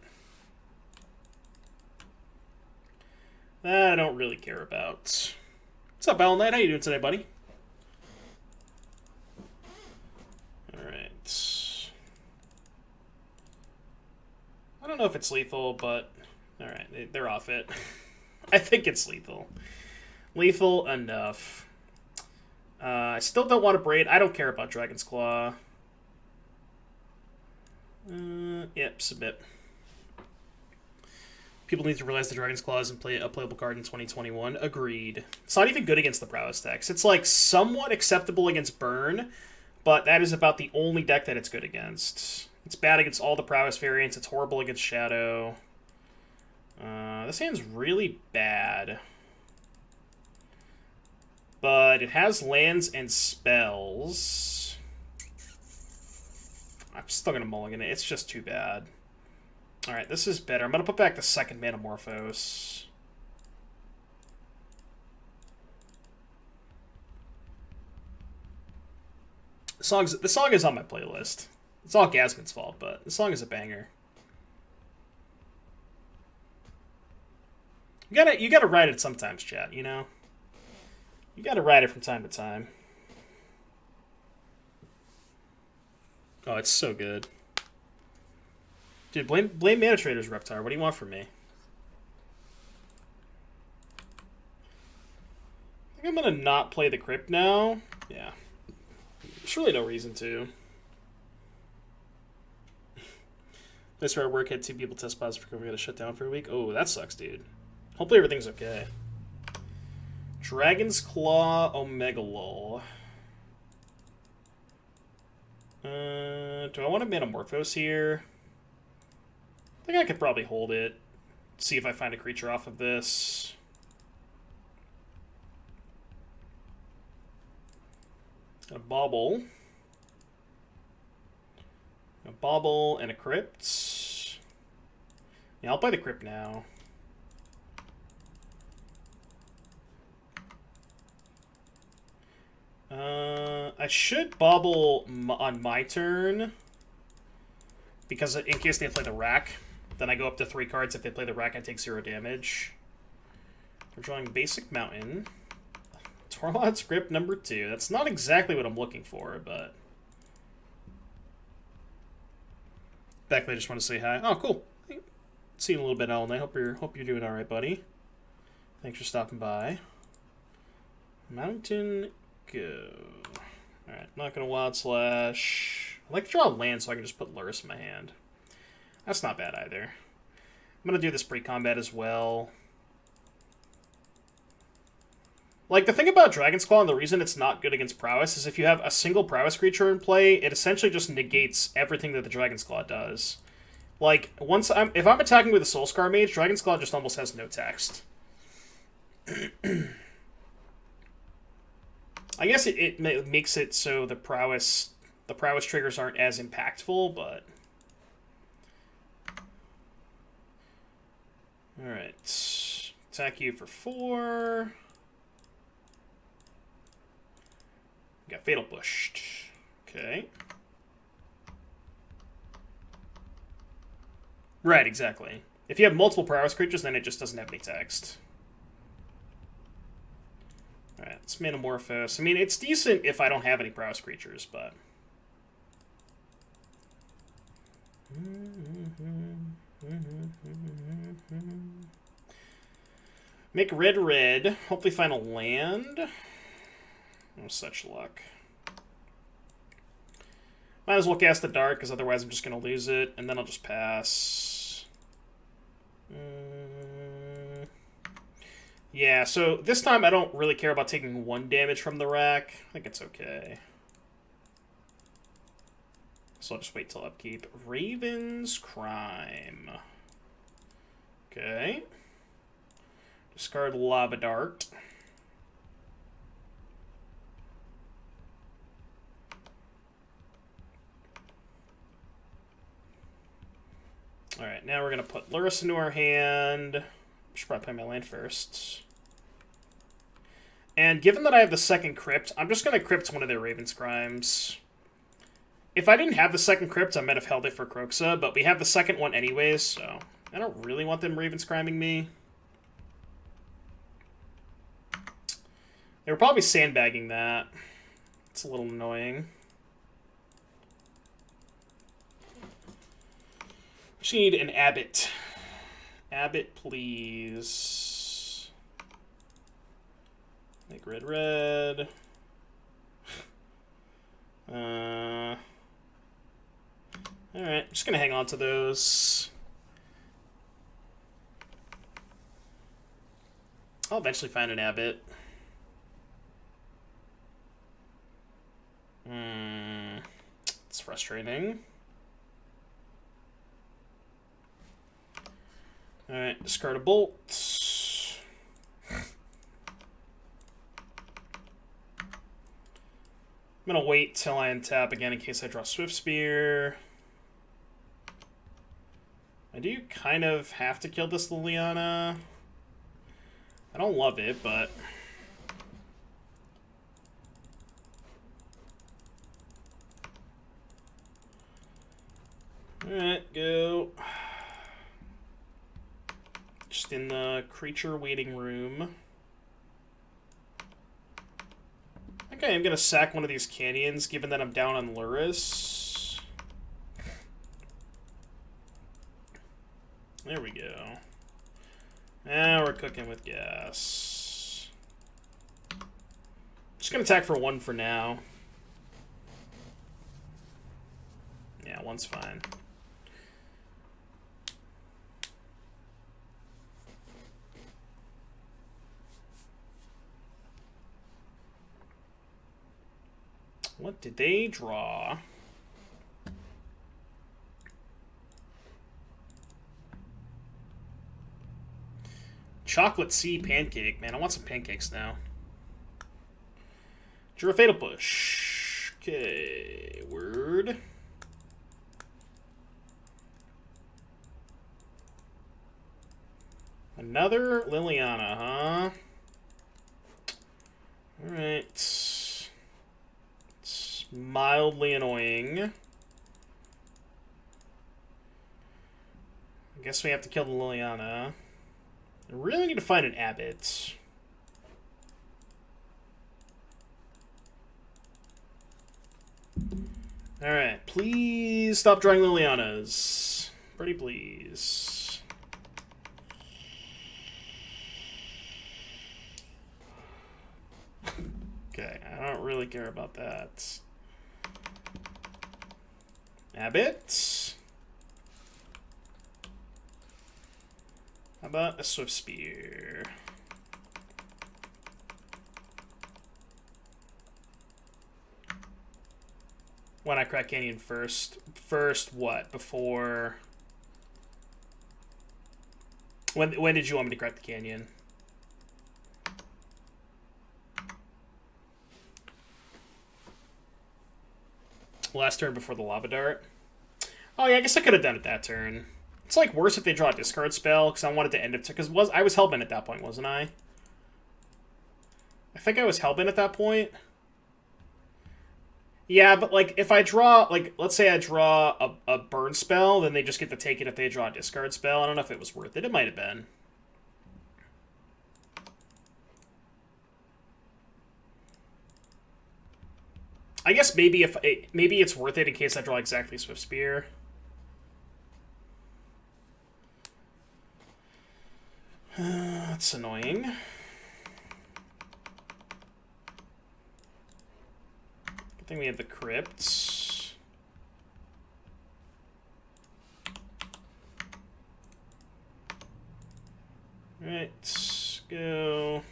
That I don't really care about. What's up, Battle Knight? How you doing today, buddy? Alright. I don't know if it's lethal, but... Alright, they're off it. I think it's lethal. Lethal enough. I still don't want to Braid. I don't care about Dragon's Claw. Yep, submit. People need to realize the Dragon's Claw isn't a playable card in 2021. Agreed. It's not even good against the Prowess decks. It's like somewhat acceptable against Burn, but that is about the only deck that it's good against. It's bad against all the Prowess variants. It's horrible against Shadow. This hand's really bad. But it has lands and spells. I'm still going to mulligan it. It's just too bad. Alright, this is better. I'm going to put back the second Manamorphose. This song is on my playlist. It's all Gasman's fault, but the song is a banger. You gotta ride it sometimes, chat, you know? You gotta ride it from time to time. Oh, it's so good. Dude, blame Mana Traders, Reptar. What do you want from me? I think I'm gonna not play the Crypt now. Yeah. There's really no reason to. This where I work had 2 people test positive for COVID. Got to shut down for a week. Oh, that sucks, dude. Hopefully everything's okay. Dragon's Claw, Omegalol. Do I want to Manamorphose here? I think I could probably hold it. See if I find a creature off of this. A Bauble. A Bauble and a Crypt. Yeah, I'll play the Crypt now. I should Bauble on my turn. Because in case they play the Rack, then I go up to 3 cards. If they play the Rack, I take 0 damage. We're drawing Basic Mountain. Tormod's Grip number 2. That's not exactly what I'm looking for, but... Beckley, I just want to say hi. Oh, cool. See you in a little bit, Ellen. I hope you're doing all right, buddy. Thanks for stopping by. Mountain, go. All right, not gonna Wild Slash. I like to draw a land so I can just put Lurrus in my hand. That's not bad either. I'm gonna do this pre-combat as well. Like, the thing about Dragon's Claw and the reason it's not good against Prowess is if you have a single Prowess creature in play, it essentially just negates everything that the Dragon's Claw does. Like, if I'm attacking with a Soulscar Mage, Dragon's Claw just almost has no text. I guess it makes it so the Prowess triggers aren't as impactful, but... Alright. Attack you for 4... Got Fatal Pushed. Okay. Right, exactly. If you have multiple Prowess creatures, then it just doesn't have any text. Alright, it's Metamorphose. I mean, it's decent if I don't have any Prowess creatures, but... Make red. Hopefully find a land. No such luck. Might as well cast the Dark, because otherwise I'm just going to lose it, and then I'll just pass. Yeah, so this time I don't really care about taking 1 damage from the rack. I think it's okay. So I'll just wait till upkeep. Raven's Crime. Okay. Discard Lava Dart. Alright, now we're going to put Lurrus into our hand. Should probably play my land first. And given that I have the second Crypt, I'm just going to Crypt one of their Raven's Crimes. If I didn't have the second Crypt, I might have held it for Kroxa, but we have the second one anyways, so I don't really want them Raven's Criming me. They were probably sandbagging that. It's a little annoying. Just need an Abbot. Abbot, please. Make red. Alright, I'm just gonna hang on to those. I'll eventually find an Abbot. It's frustrating. Alright, discard a bolt. I'm gonna wait till I untap again in case I draw Swift Spear. I do kind of have to kill this Liliana. I don't love it, but... Alright, go. Just in the creature waiting room. Okay, I'm gonna sack one of these canyons, given that I'm down on Lurrus. There we go. Now we're cooking with gas. Just gonna attack for 1 for now. Yeah, 1's fine. What did they draw? Chocolate Sea Pancake. Man, I want some pancakes now. Drew a Fatal Push. Okay, word. Another Liliana, huh? Alright. Mildly annoying. I guess we have to kill the Liliana. I really need to find an Abbot. Alright, please stop drawing Lilianas. Pretty please. Okay, I don't really care about that. Abbot. How about a Swift Spear? When I crack Canyon first. First what? Before... When did you want me to crack the Canyon? Last turn before the Lava Dart. Oh yeah, I guess I could have done it that turn. It's like worse if they draw a discard spell, because I wanted to end it, because I was Hellbent at that point, wasn't I? I think I was Hellbent at that point. Yeah, but, like, if I draw, like, let's say I draw a burn spell, then they just get to take it if they draw a discard spell. I don't know if it was worth it. It might have been. I guess maybe maybe it's worth it in case I draw exactly Swift Spear. That's annoying. Good thing we have the crypts. Alright, let's go.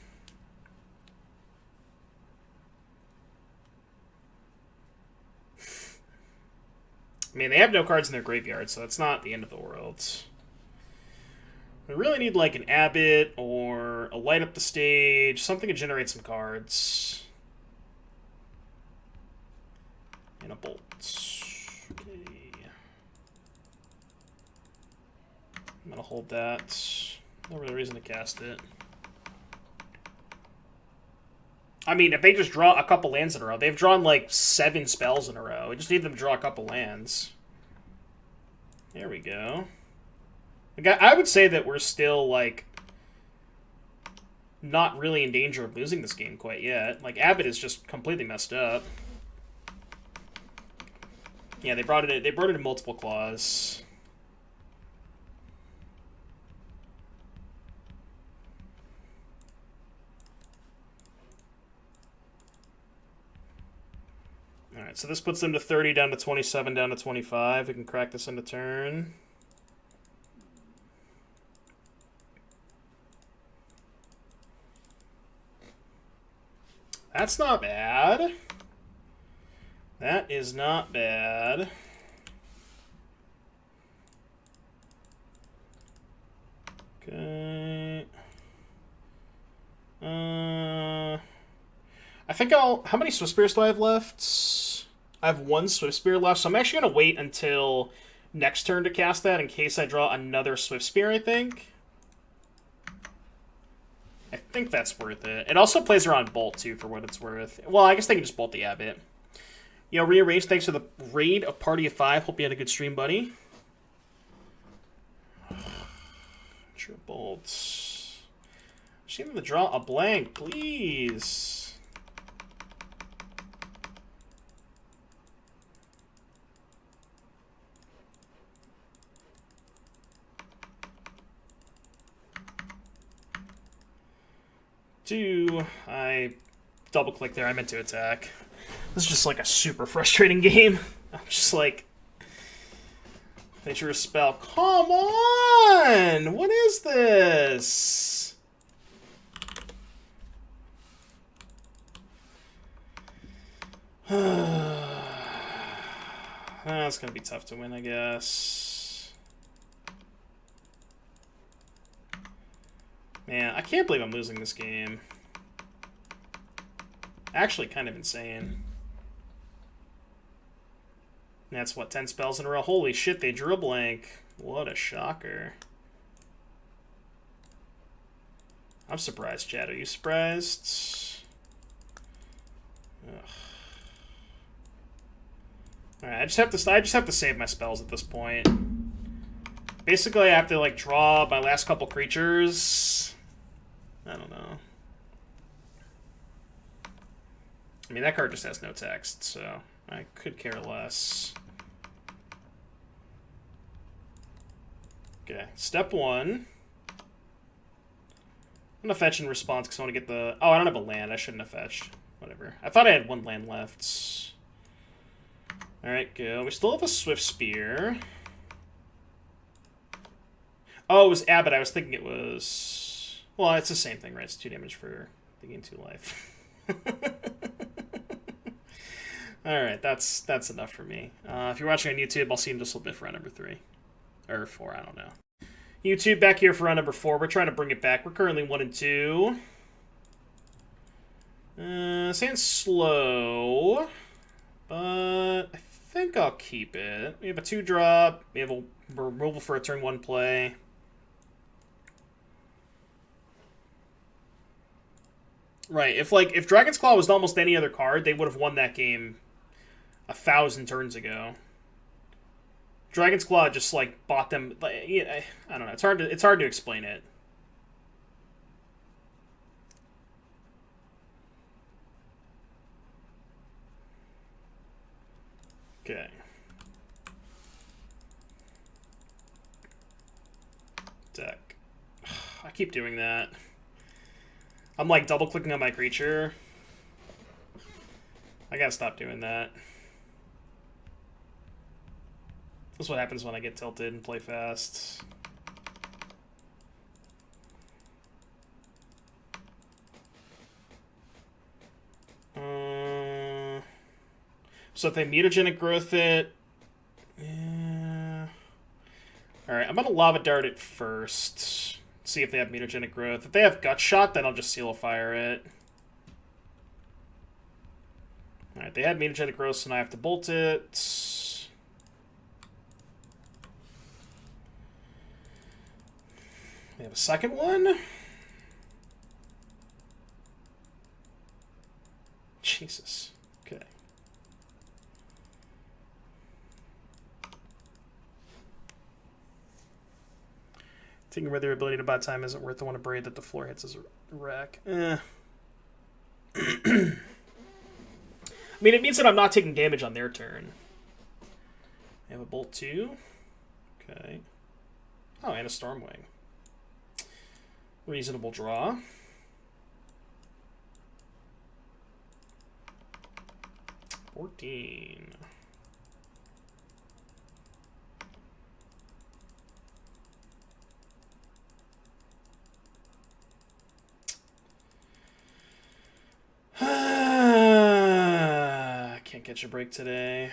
I mean, they have no cards in their graveyard, so that's not the end of the world. We really need, like, an Abbot or a Light Up the Stage, something to generate some cards. And a Bolt. Okay. I'm gonna hold that. No really reason to cast it. I mean, if they just draw a couple lands in a row, they've drawn like 7 spells in a row. We just need them to draw a couple lands. There we go. I would say that we're still, like, not really in danger of losing this game quite yet. Like, Abbott is just completely messed up. Yeah, they brought it in. They brought it in multiple claws. Alright, so this puts them to 30, down to 27, down to 25. We can crack this into turn. That's not bad. That is not bad. Okay. I think I'll... How many Swift Spears do I have left? I have 1 Swift Spear left, so I'm actually going to wait until next turn to cast that in case I draw another Swift Spear, I think. I think that's worth it. It also plays around Bolt, too, for what it's worth. Well, I guess they can just Bolt the Abbot. Yo, Rearrange, thanks for the raid of Party of 5. Hope you had a good stream, buddy. Sure, Bolts. Just need them to draw a blank, please. I double-clicked there. I meant to attack. This is just like a super frustrating game. I'm just like... Nature of Spell. Come on! What is this? That's gonna be tough to win, I guess. Man, I can't believe I'm losing this game. Actually, kind of insane. That's what, 10 spells in a row? Holy shit, they drew a blank. What a shocker. I'm surprised, Chad. Are you surprised? Ugh. Alright, I just have to save my spells at this point. Basically, I have to, like, draw my last couple creatures. I don't know. I mean, that card just has no text, so I could care less. Okay, step 1. I'm gonna fetch in response because I want to get the... Oh, I don't have a land. I shouldn't have fetched. Whatever. I thought I had 1 land left. Alright, go. We still have a Swift Spear. Oh, it was Abbott. I was thinking it was... Well, it's the same thing, right? It's 2 damage for the gain 2 life. Alright, that's enough for me. If you're watching on YouTube, I'll see you in just a little bit for round number 3. Or 4, I don't know. YouTube, back here for round number 4. We're trying to bring it back. We're currently 1 and 2. Saying slow, but I think I'll keep it. We have a 2-drop. We have a removal for a turn 1 play. Right, if Dragon's Claw was almost any other card, they would have won that game 1,000 turns ago. Dragon's Claw just like bought them. I don't know. It's hard to explain it. Okay. Deck. I keep doing that. I'm like double clicking on my creature. I gotta stop doing that. That's what happens when I get tilted and play fast. So if they mutagenic growth it, yeah. All right, I'm gonna lava dart it first. See if they have mutagenic growth. If they have gut shot, then I'll just seal fire it. All right, they had mutagenic growth, so now I have to bolt it. We have a second one. Jesus. Okay. Thinking whether their ability to buy time isn't worth the one braid that the floor hits as a rack. I mean, it means that I'm not taking damage on their turn. I have a bolt 2. Okay. Oh, and a Stormwing. Reasonable draw. $14. Can't catch a break today.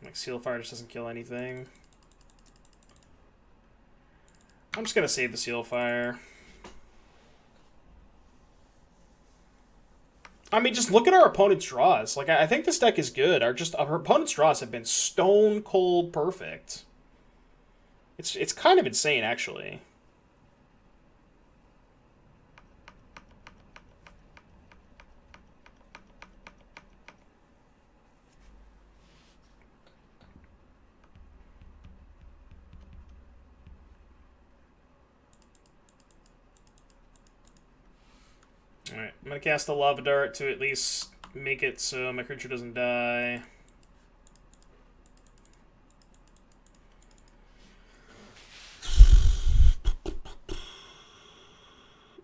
Like, Seal Fire just doesn't kill anything. I'm just gonna save the Seal Fire. I mean, just look at our opponent's draws. Like, I think this deck is good. Our opponent's draws have been stone cold perfect. It's kind of insane, actually. Alright, I'm going to cast the Lava Dart to at least make it so my creature doesn't die.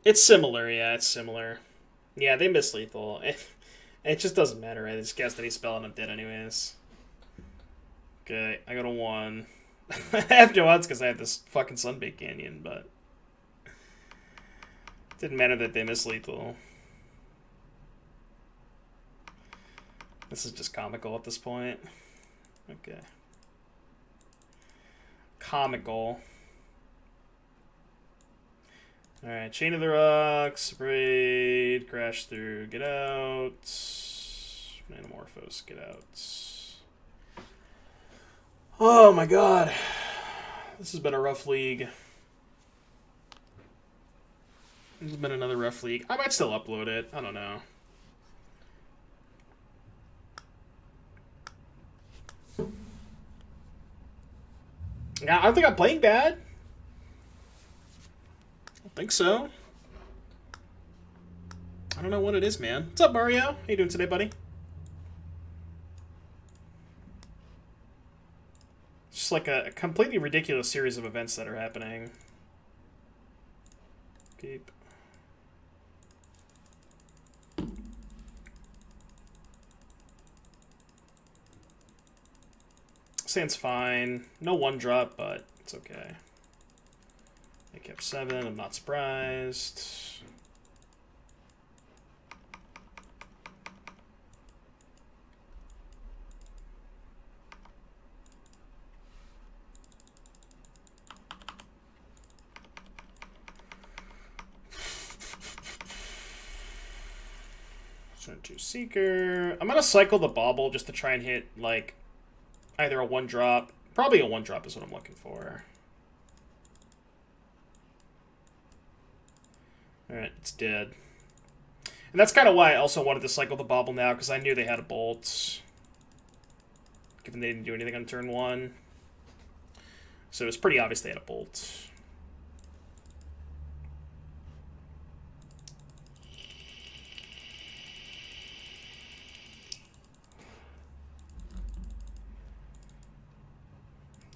It's similar, yeah, it's similar. Yeah, they miss lethal. It just doesn't matter, right? They just cast any spell and I'm dead anyways. Okay, I got a 1. I have no odds because I have this fucking Sunbaked Canyon, but... Didn't matter that they miss lethal. This is just comical at this point. Okay. Comical. Alright, Chain of the Rocks, Braid, Crash Through, get out. Manamorphose, get out. Oh my god. This has been a rough league. This has been another rough league. I might still upload it. I don't know. I don't think I'm playing bad. I don't think so. I don't know what it is, man. What's up, Mario? How you doing today, buddy? It's just like a completely ridiculous series of events that are happening. Keep. Sand's fine. No 1-drop, but it's okay. I kept 7. I'm not surprised. 2 Seeker. I'm gonna cycle the Bauble just to try and hit, like, either a 1-drop. Probably a 1-drop is what I'm looking for. Alright, it's dead. And that's kind of why I also wanted to cycle the Bauble now, because I knew they had a Bolt. Given they didn't do anything on turn 1. So it was pretty obvious they had a Bolt.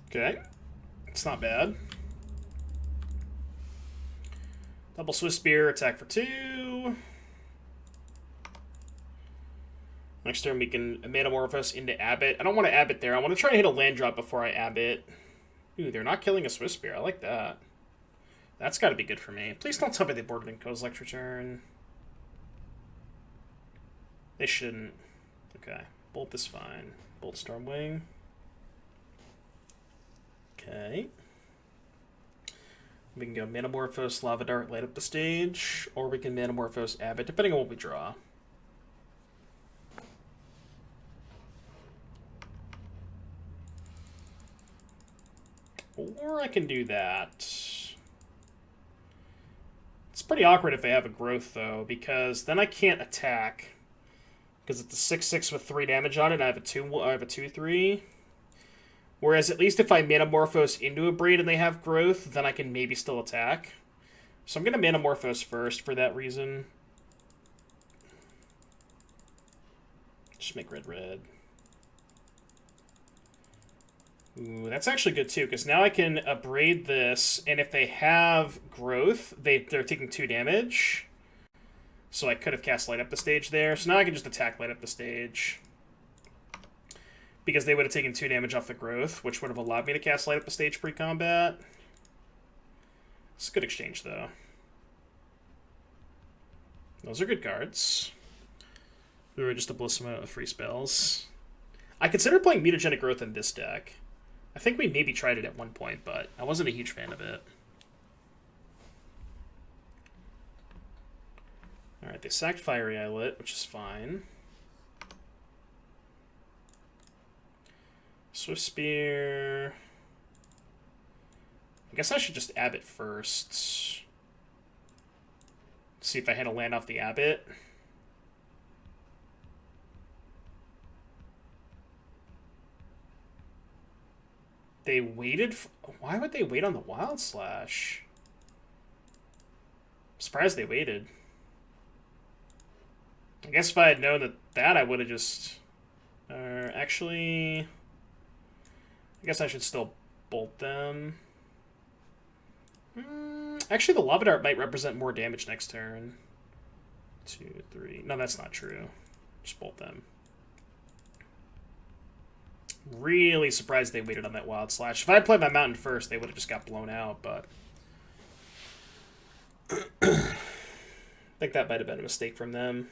Okay. It's not bad. Double Swift Spear, attack for 2. Next turn we can Metamorphose into Abbot. I don't want to Abbot there. I want to try to hit a land drop before I Abbot. Ooh, they're not killing a Swift Spear. I like that. That's got to be good for me. Please don't tell me they boarded in Kozilek's return. They shouldn't. Okay. Bolt is fine. Bolt Stormwing. Okay. We can go Metamorphose, Lava Dart, light up the stage, or we can Metamorphose, Abbot, depending on what we draw. Or I can do that. It's pretty awkward if they have a growth, though, because then I can't attack. Because it's a 6/6 with 3 damage on it, and I have a 2/3. Whereas at least if I Metamorphose into a Braid and they have growth, then I can maybe still attack. So I'm going to Metamorphose first for that reason. Just make red. Ooh, that's actually good too, because now I can Braid this, and if they have growth, they're taking 2 damage. So I could have cast Light Up the Stage there. So now I can just attack Light Up the Stage. Because they would have taken 2 damage off the growth, which would have allowed me to cast Light Up the Stage pre-combat. It's a good exchange, though. Those are good cards. We were just to blow some out of free spells. I considered playing Mutagenic Growth in this deck. I think we maybe tried it at one point, but I wasn't a huge fan of it. Alright, they sacked Fiery Islet, which is fine. Swift Spear. I guess I should just Abbot first. See if I had a land off the Abbot. They waited. Why would they wait on the Wild Slash? I'm surprised they waited. I guess if I had known that I would have just... actually... I guess I should still bolt them. Actually, the Lava Dart might represent more damage next turn. 2, 3... No, that's not true. Just bolt them. Really surprised they waited on that Wild Slash. If I had played my Mountain first, they would have just got blown out, but... I think that might have been a mistake from them.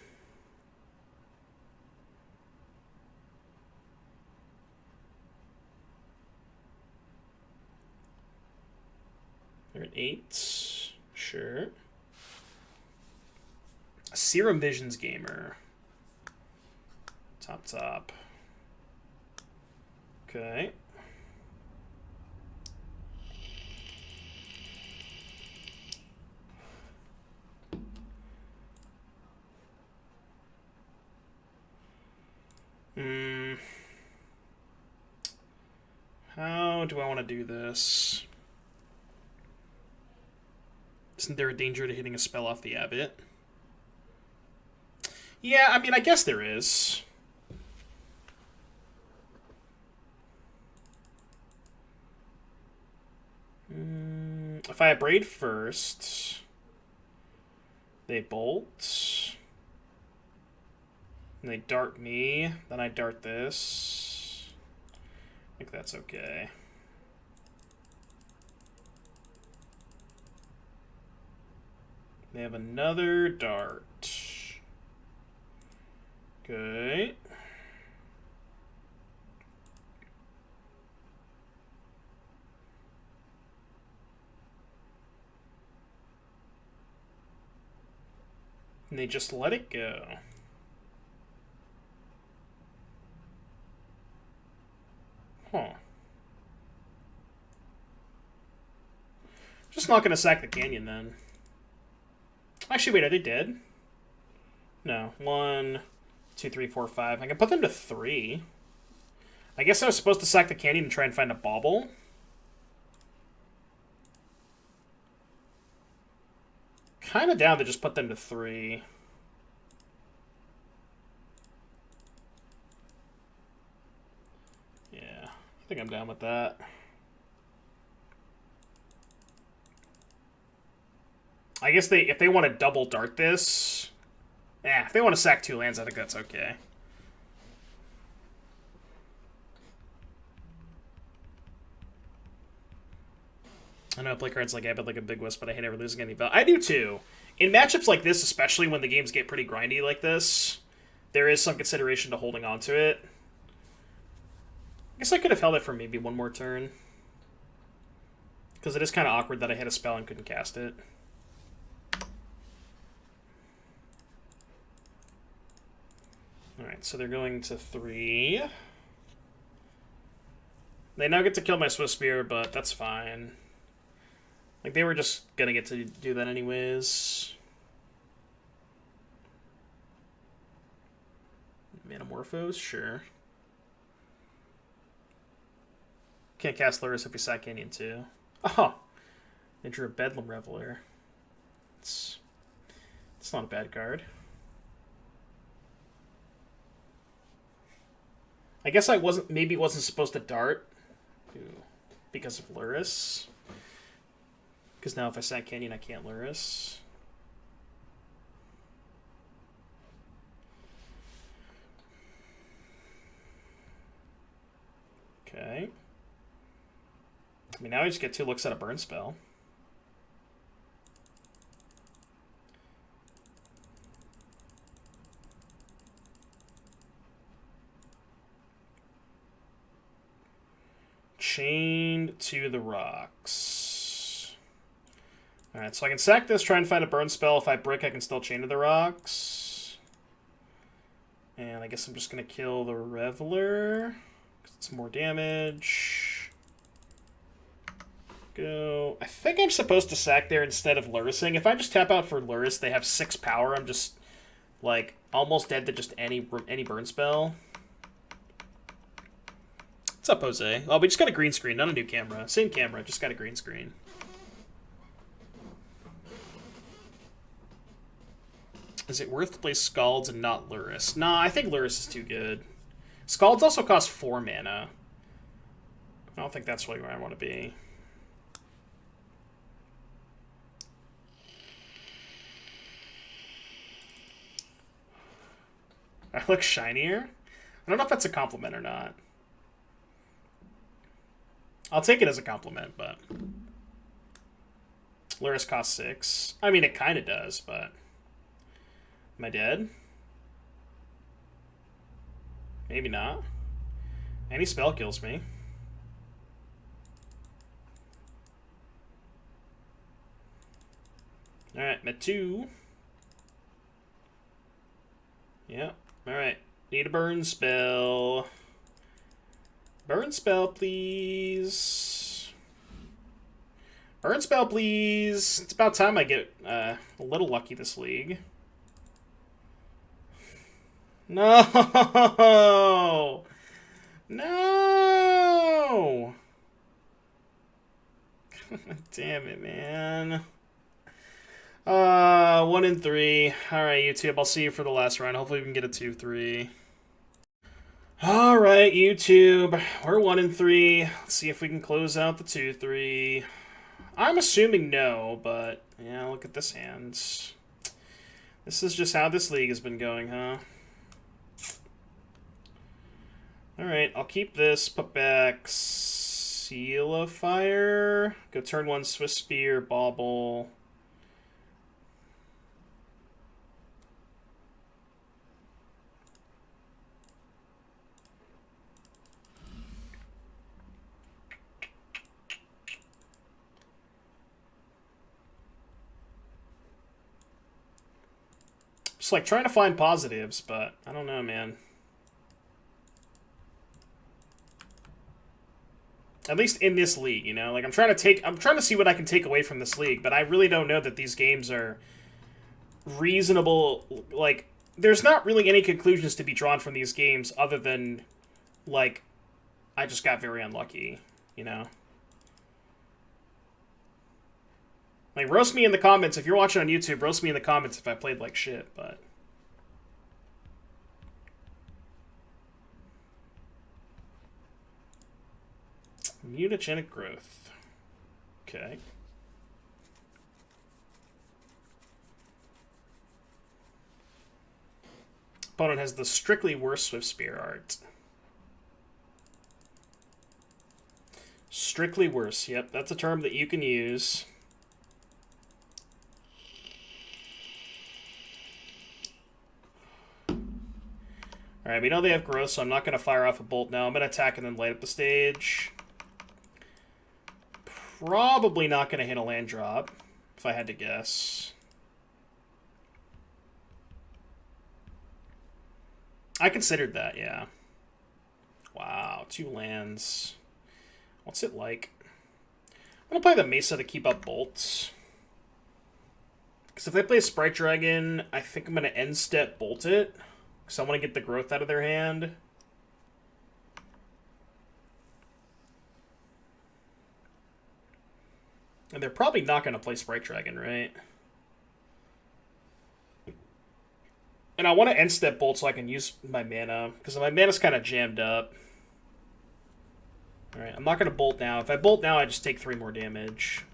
They're at 8. Sure. Serum Visions Gamer. Top. Okay. How do I want to do this? Isn't there a danger to hitting a spell off the Abbot? Yeah, I mean, I guess there is. If I Braid first, they bolt, and they dart me, then I dart this. I think that's okay. They have another dart. Okay. And they just let it go. Huh. Just not going to sack the canyon, then. Actually, wait, are they dead? No. 1, 2, 3, 4, 5. I can put them to 3. I guess I was supposed to sack the canyon and try and find a bauble. Kind of down to just put them to 3. Yeah, I think I'm down with that. I guess if they want to double dart this... Yeah, if they want to sack 2 lands, I think that's okay. I know I play cards like I bet like a Big Wisp, but I hate never losing any value. I do too. In matchups like this, especially when the games get pretty grindy like this, there is some consideration to holding on to it. I guess I could have held it for maybe one more turn. Because it is kind of awkward that I hit a spell and couldn't cast it. Alright, so they're going to 3. They now get to kill my Swiss Spear, but that's fine. Like, they were just gonna get to do that anyways. Manamorphose? Sure. Can't cast Lurrus if we sack Canyon too. Oh! They drew a Bedlam Reveler. It's not a bad card. I guess I maybe wasn't supposed to dart. Because of Lurrus. Because now if I sack Canyon, I can't Lurrus. Okay. I mean, now I just get 2 looks at a burn spell. Chained to the rocks. Alright, so I can sack this, try and find a burn spell. If I brick, I can still chain to the rocks. And I guess I'm just going to kill the Reveler. Because it's more damage. Go. I think I'm supposed to sack there instead of Lurrusing. If I just tap out for Lurrus, they have 6 power. I'm just, like, almost dead to just any burn spell. What's up, Jose? Oh, we just got a green screen, not a new camera. Same camera, just got a green screen. Is it worth to play Scalds and not Lurrus? Nah, I think Lurrus is too good. Scalds also cost 4 mana. I don't think that's really where I want to be. I look shinier? I don't know if that's a compliment or not. I'll take it as a compliment, but... Lurrus costs 6. I mean, it kind of does, but... Am I dead? Maybe not. Any spell kills me. Alright, I'm at 2. Yep. Alright. Need a burn spell. Burn spell, please. Burn spell, please. It's about time I get a little lucky this league. No! No! Damn it, man. 1 in 3. Alright, YouTube, I'll see you for the last round. Hopefully we can get a 2-3. Alright, YouTube. We're 1 in 3. Let's see if we can close out the 2-3. I'm assuming no, but yeah, look at this hand. This is just how this league has been going, huh? Alright, I'll keep this, put back Seal of Fire, go turn 1 Swiss Spear, Bauble. Just like trying to find positives, but I don't know, man. At least in this league, you know? Like, I'm trying to see what I can take away from this league, but I really don't know that these games are reasonable. Like, there's not really any conclusions to be drawn from these games other than, like, I just got very unlucky, you know? Like, roast me in the comments. If you're watching on YouTube, roast me in the comments if I played like shit, but... Mutagenic growth. Okay. Opponent has the strictly worse Swift Spear art. Strictly worse. Yep, that's a term that you can use. Alright, we know they have growth, so I'm not going to fire off a bolt now. I'm going to attack and then light up the stage. Probably not going to hit a land drop, if I had to guess. I considered that, yeah. Wow, 2 lands. What's it like? I'm going to play the Mesa to keep up bolts. Because if they play a Sprite Dragon, I think I'm going to end step bolt it. Because I want to get the growth out of their hand. And they're probably not going to play Sprite Dragon, right? And I want to end step bolt so I can use my mana. Because my mana's kind of jammed up. Alright, I'm not going to bolt now. If I bolt now, I just take 3 more damage.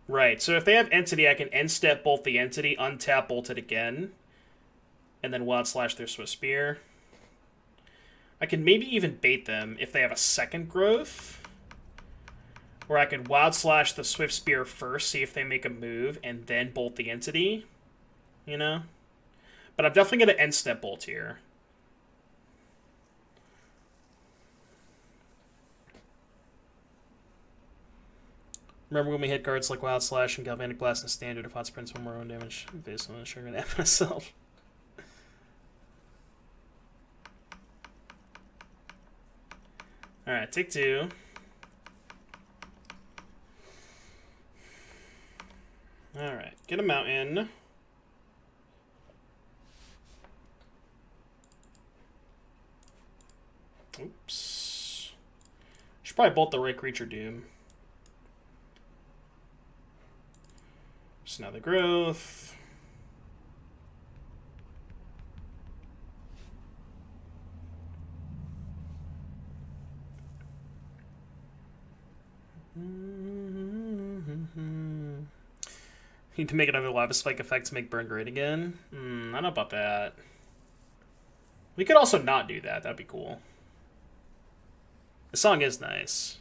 Right, so if they have Entity, I can end step bolt the Entity, untap bolt it again, and then Wild Slash their Swift Spear. I can maybe even bait them if they have a second growth. Or I could Wild Slash the Swift Spear first, see if they make a move, and then bolt the Entity. You know? But I'm definitely going to end step bolt here. Remember when we hit cards like Wild Slash and Galvanic Blast and Standard if Hot Sprints 1 more own damage based on the sugar that myself. Alright, take 2. Alright, get a mountain. Oops. Should probably bolt the right creature doom. So now the growth. Need to make another Lava Spike effect to make Burn great again? I don't know about that. We could also not do that. That'd be cool. The song is nice.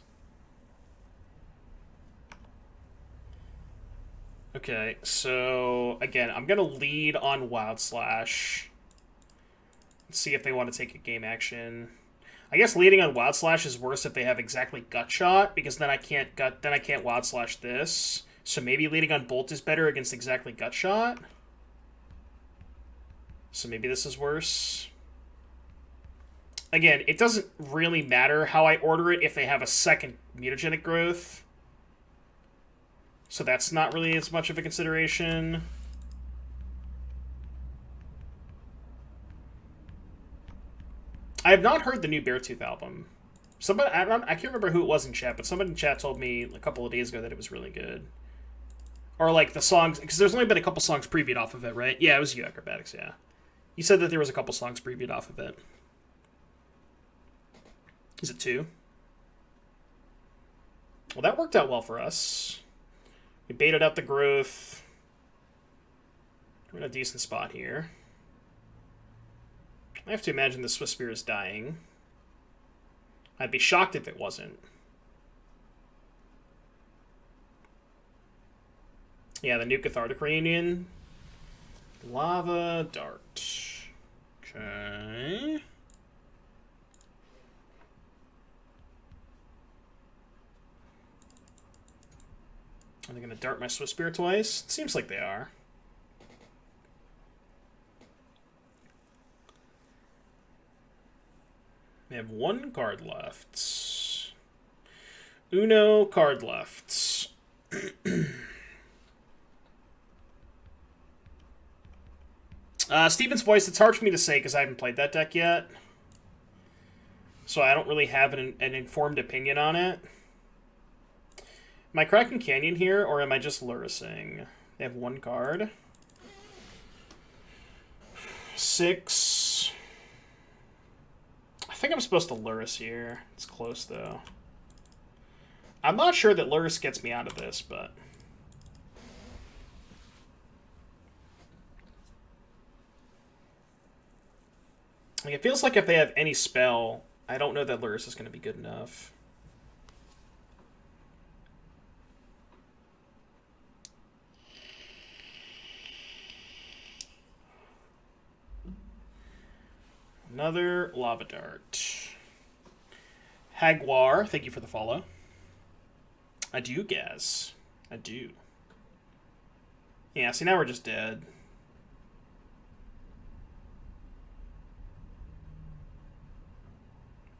Okay, so again, I'm going to lead on Wild Slash. Let's see if they want to take a game action. I guess leading on Wild Slash is worse if they have exactly Gut Shot, because then I can't Wild Slash this. So maybe leading on Bolt is better against exactly Gut Shot. So maybe this is worse. Again, it doesn't really matter how I order it if they have a second Mutagenic growth. So that's not really as much of a consideration. I have not heard the new Beartooth album. Somebody, I can't remember who it was in chat, but somebody in chat told me a couple of days ago that it was really good. Or like the songs, because there's only been a couple songs previewed off of it, right? Yeah, it was UR Acrobatics, yeah. You said that there was a couple songs previewed off of it. Is it 2? Well, that worked out well for us. We baited out the growth. We're in a decent spot here. I have to imagine the Swift Spear is dying. I'd be shocked if it wasn't. Yeah, the new Cathartic Reunion. Lava Dart. Okay. Are they going to dart my Swift Spear twice? It seems like they are. We have one card left. Uno card left. Steven's Voice, it's hard for me to say because I haven't played that deck yet. So I don't really have an informed opinion on it. Am I cracking Canyon here, or am I just Lurrusing? They have one card. 6. I think I'm supposed to Lurrus here. It's close, though. I'm not sure that Lurrus gets me out of this, but... like, it feels like if they have any spell, I don't know that Lurrus is going to be good enough. Another Lava Dart. Hagwar, thank you for the follow. I do, Gaz. I do. Yeah, see, now we're just dead.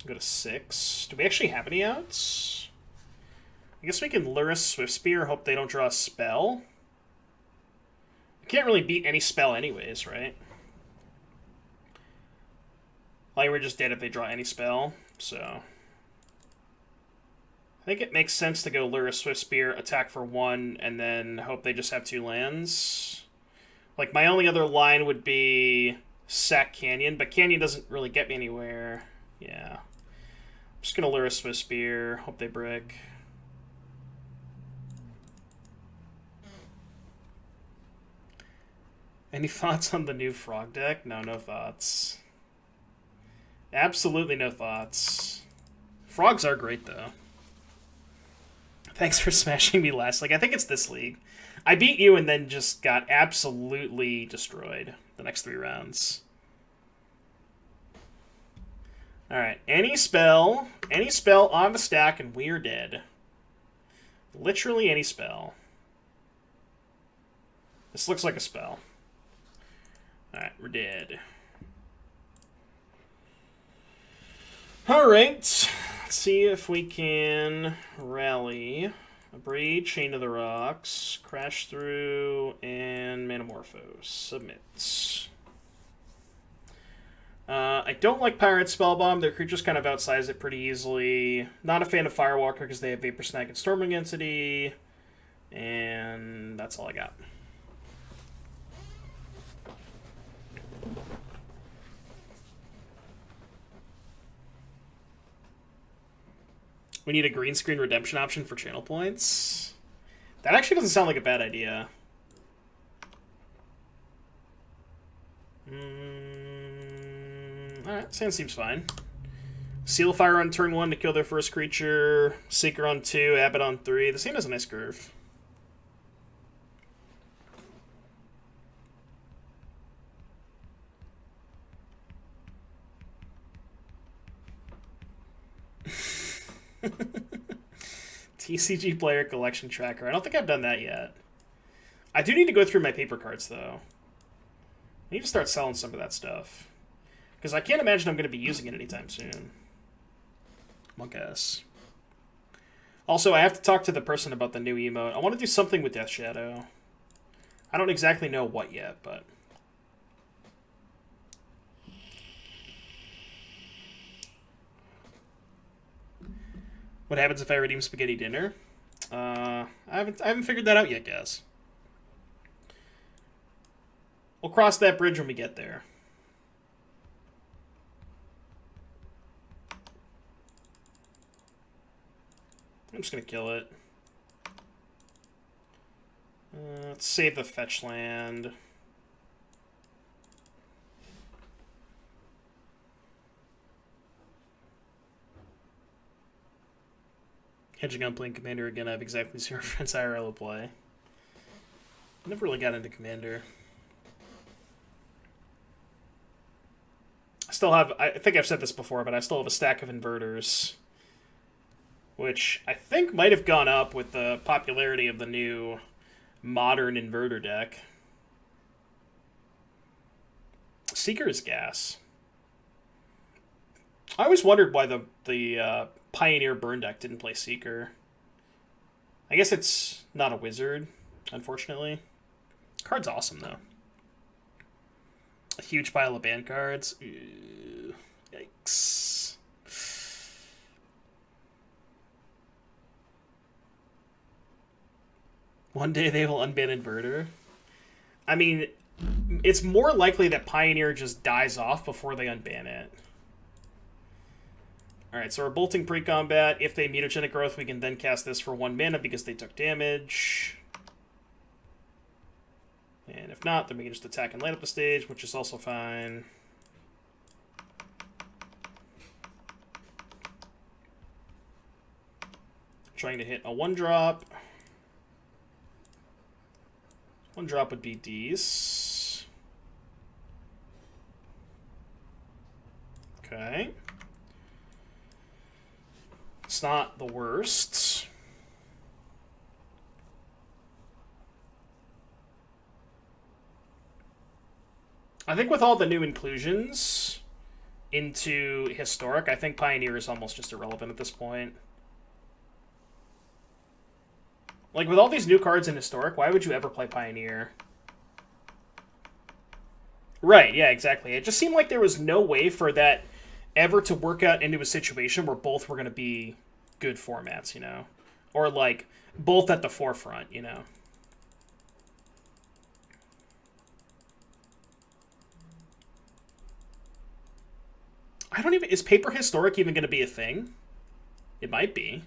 Go to 6. Do we actually have any outs? I guess we can Lurrus Swift Spear, hope they don't draw a spell. We can't really beat any spell anyways, right? Like, we're just dead if they draw any spell, so... I think it makes sense to go Lurrus Swift Spear, attack for 1, and then hope they just have 2 lands. Like, my only other line would be sack Canyon, but Canyon doesn't really get me anywhere. Yeah. I'm just going to Lurrus Swift Spear, hope they brick. Any thoughts on the new Frog deck? No, no thoughts. Absolutely no thoughts. Frogs are great, though. Thanks for smashing me last league. I think it's this league. I beat you and then just got absolutely destroyed the next 3 rounds. Alright, any spell on the stack and we're dead. Literally any spell. This looks like a spell. Alright, we're dead. Alright, let's see if we can rally. Abrade, Chain of the Rocks, Crash Through, and Manamorphose. Submit. I don't like Pirate Spellbomb. Their creatures kind of outsize it pretty easily. Not a fan of Firewalker because they have Vapor Snag and Stormwing Entity. And that's all I got. We need a green screen redemption option for channel points. That actually doesn't sound like a bad idea. Alright, Sand seems fine. Seal Fire on turn 1 to kill their first creature. Seeker on 2, Abbot on 3. The Sand has a nice curve. TCG Player Collection Tracker. I don't think I've done that yet. I do need to go through my paper cards, though. I need to start selling some of that stuff. Because I can't imagine I'm going to be using it anytime soon. I guess. Also, I have to talk to the person about the new emote. I want to do something with Death Shadow. I don't exactly know what yet, but... What happens if I redeem Spaghetti Dinner? I haven't figured that out yet, guys. We'll cross that bridge when we get there. I'm just gonna kill it. Let's save the fetch land. Hedging on playing Commander again. I have exactly 0 friends IRL to play. Never really got into Commander. I still have, I think I've said this before, but I still have a stack of inverters. Which I think might have gone up with the popularity of the new modern inverter deck. Seeker is gas. I always wondered why the Pioneer burn deck didn't play Seeker. I guess it's not a wizard, unfortunately. Card's awesome, though. A huge pile of banned cards. Ew, yikes. One day they will unban Inverter. I mean, it's more likely that Pioneer just dies off before they unban it. Alright, so we're bolting pre-combat. If they mutagenic growth, we can then cast this for 1 mana because they took damage. And if not, then we can just attack and light up the stage, which is also fine. Trying to hit a 1-drop. 1-drop would be these. Okay. It's not the worst. I think with all the new inclusions into Historic, I think Pioneer is almost just irrelevant at this point. Like, with all these new cards in Historic, why would you ever play Pioneer? Right, yeah, exactly. It just seemed like there was no way for that ever to work out into a situation where both were going to be good formats, you know? Or, like, both at the forefront, you know? I don't even... Is Paper Historic even going to be a thing? It might be.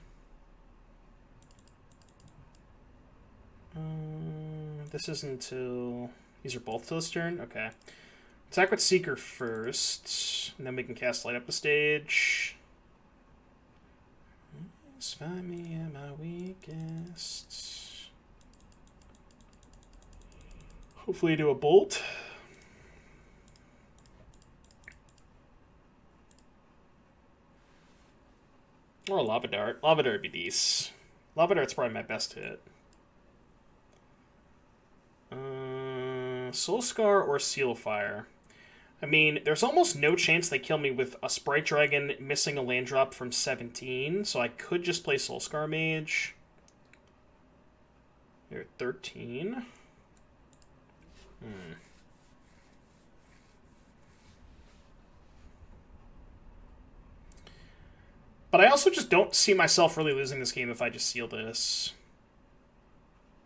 This isn't until... These are both till this turn? Okay. Attack with Seeker first, and then we can cast Light Up the Stage. Find me at my weakest. Hopefully do a Bolt. Or a Lava Dart. Lava Dart would be these. Lava Dart's probably my best hit. Soul Scar or Seal Fire. I mean, there's almost no chance they kill me with a Sprite Dragon missing a land drop from 17, so I could just play Soul Scar Mage. They're 13. But I also just don't see myself really losing this game if I just seal this.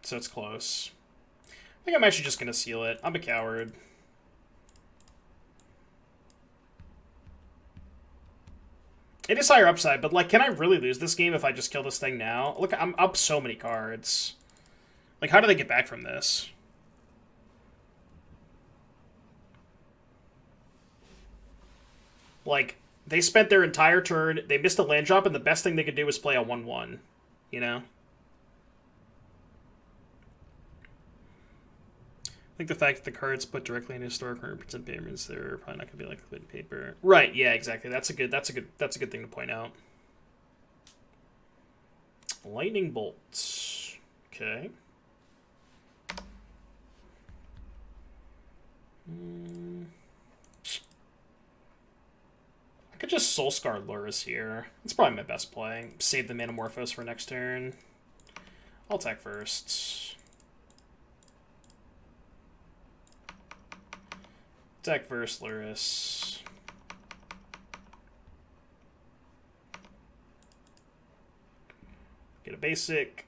So it's close. I think I'm actually just going to seal it. I'm a coward. It is higher upside, but, like, can I really lose this game if I just kill this thing now? Look, I'm up so many cards. Like, how do they get back from this? Like, they spent their entire turn, they missed a land drop, and the best thing they could do was play a 1/1. You know? I think the fact that the cards put directly in Historic 100% payments, they're probably not going to be like liquid paper. Right, yeah, exactly. That's a good thing to point out. Lightning Bolts. Okay. I could just Soulscar Lurrus here. That's probably my best play. Save the Manamorphose for next turn. I'll attack first. Attack first, Lurrus. Get a basic.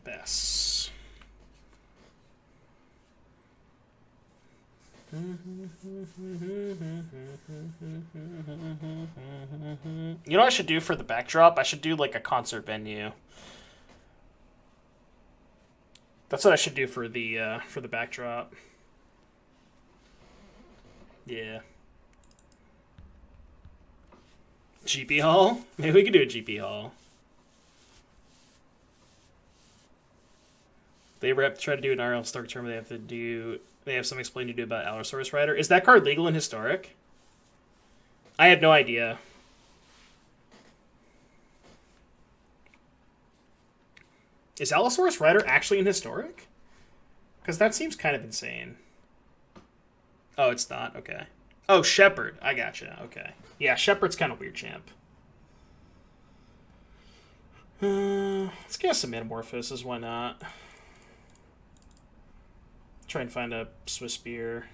Bess. You know what I should do for the backdrop? I should do like a concert venue. That's what I should do for the backdrop. Yeah. GP Hall? Maybe we could do a GP Hall. If they ever have to try to do an RL Stark term, they have something explained to do about Allosaurus Rider. Is that card legal in Historic? I have no idea. Is Allosaurus Rider actually in Historic? Because that seems kind of insane. Oh, it's not? Okay. Oh, Shepherd. I gotcha. Okay. Yeah, Shepherd's kind of weird champ. Let's get some Metamorphosis. Why not? Try and find a Swiss beer.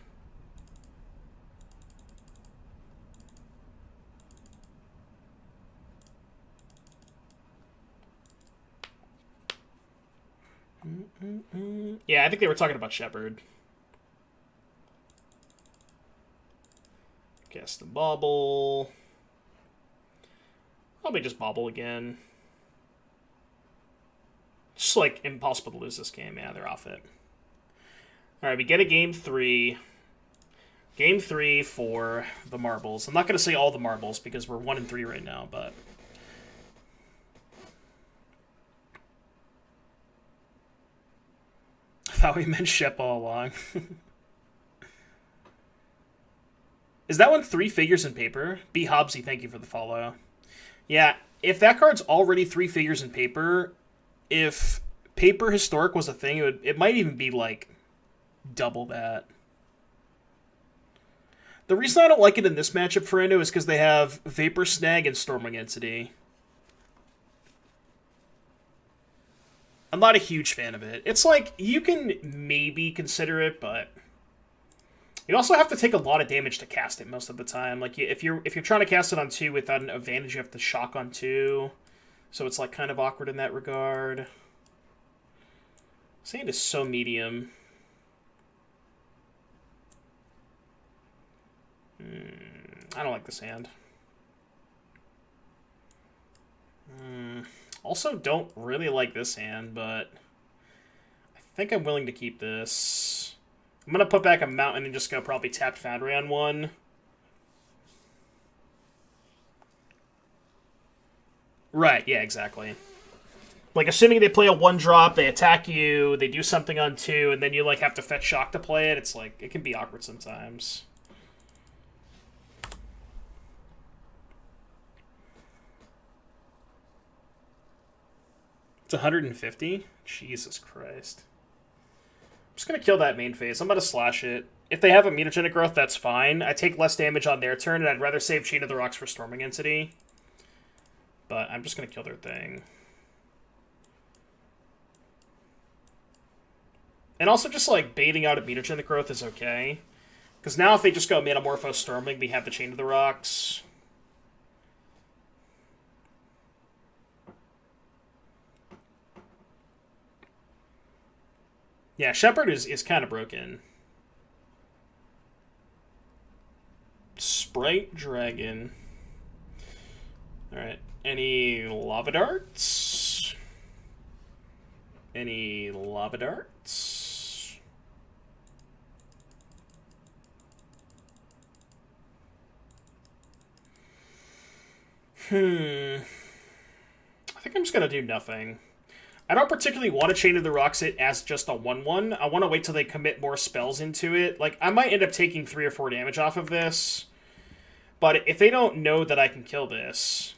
Yeah, I think they were talking about Shepherd. Guess the bobble. Probably just bobble again. Just like impossible to lose this game. Yeah, they're off it. Alright, we get a game 3. Game 3 for the marbles. I'm not going to say all the marbles because we're 1-3 right now, but... I thought we meant Shep all along. Is that one 3 figures in paper? B. Hobbsy, thank you for the follow. Yeah, if that card's already 3 figures in paper, if paper historic was a thing, it might even be like double that. The reason I don't like it in this matchup, Fernando, is because they have Vapor Snag and Stormwing Entity. I'm not a huge fan of it. It's like, you can maybe consider it, but you also have to take a lot of damage to cast it most of the time. Like, if you're trying to cast it on 2 without an advantage, you have to shock on 2. So it's like kind of awkward in that regard. Sand is so medium. I don't like the sand. Also, don't really like this hand, but I think I'm willing to keep this. I'm going to put back a mountain and just go probably tap Foundry on 1. Right, yeah, exactly. Like, assuming they play a 1-drop, they attack you, they do something on 2, and then you, like, have to fetch shock to play it. It's like, it can be awkward sometimes. It's 150? Jesus Christ. I'm just going to kill that main phase. I'm going to slash it. If they have a mutagenic growth, that's fine. I take less damage on their turn, and I'd rather save Chain of the Rocks for Storming Entity. But I'm just going to kill their thing. And also just, like, baiting out a mutagenic growth is okay. Because now if they just go Metamorpho Storming, we have the Chain of the Rocks. Yeah, Shepherd is kind of broken. Sprite Dragon. Alright. Any Lava Darts? Any Lava Darts? I think I'm just going to do nothing. I don't particularly want to Chain of the Rocks it as just a 1-1. I want to wait till they commit more spells into it. Like, I might end up taking 3 or 4 damage off of this. But if they don't know that I can kill this,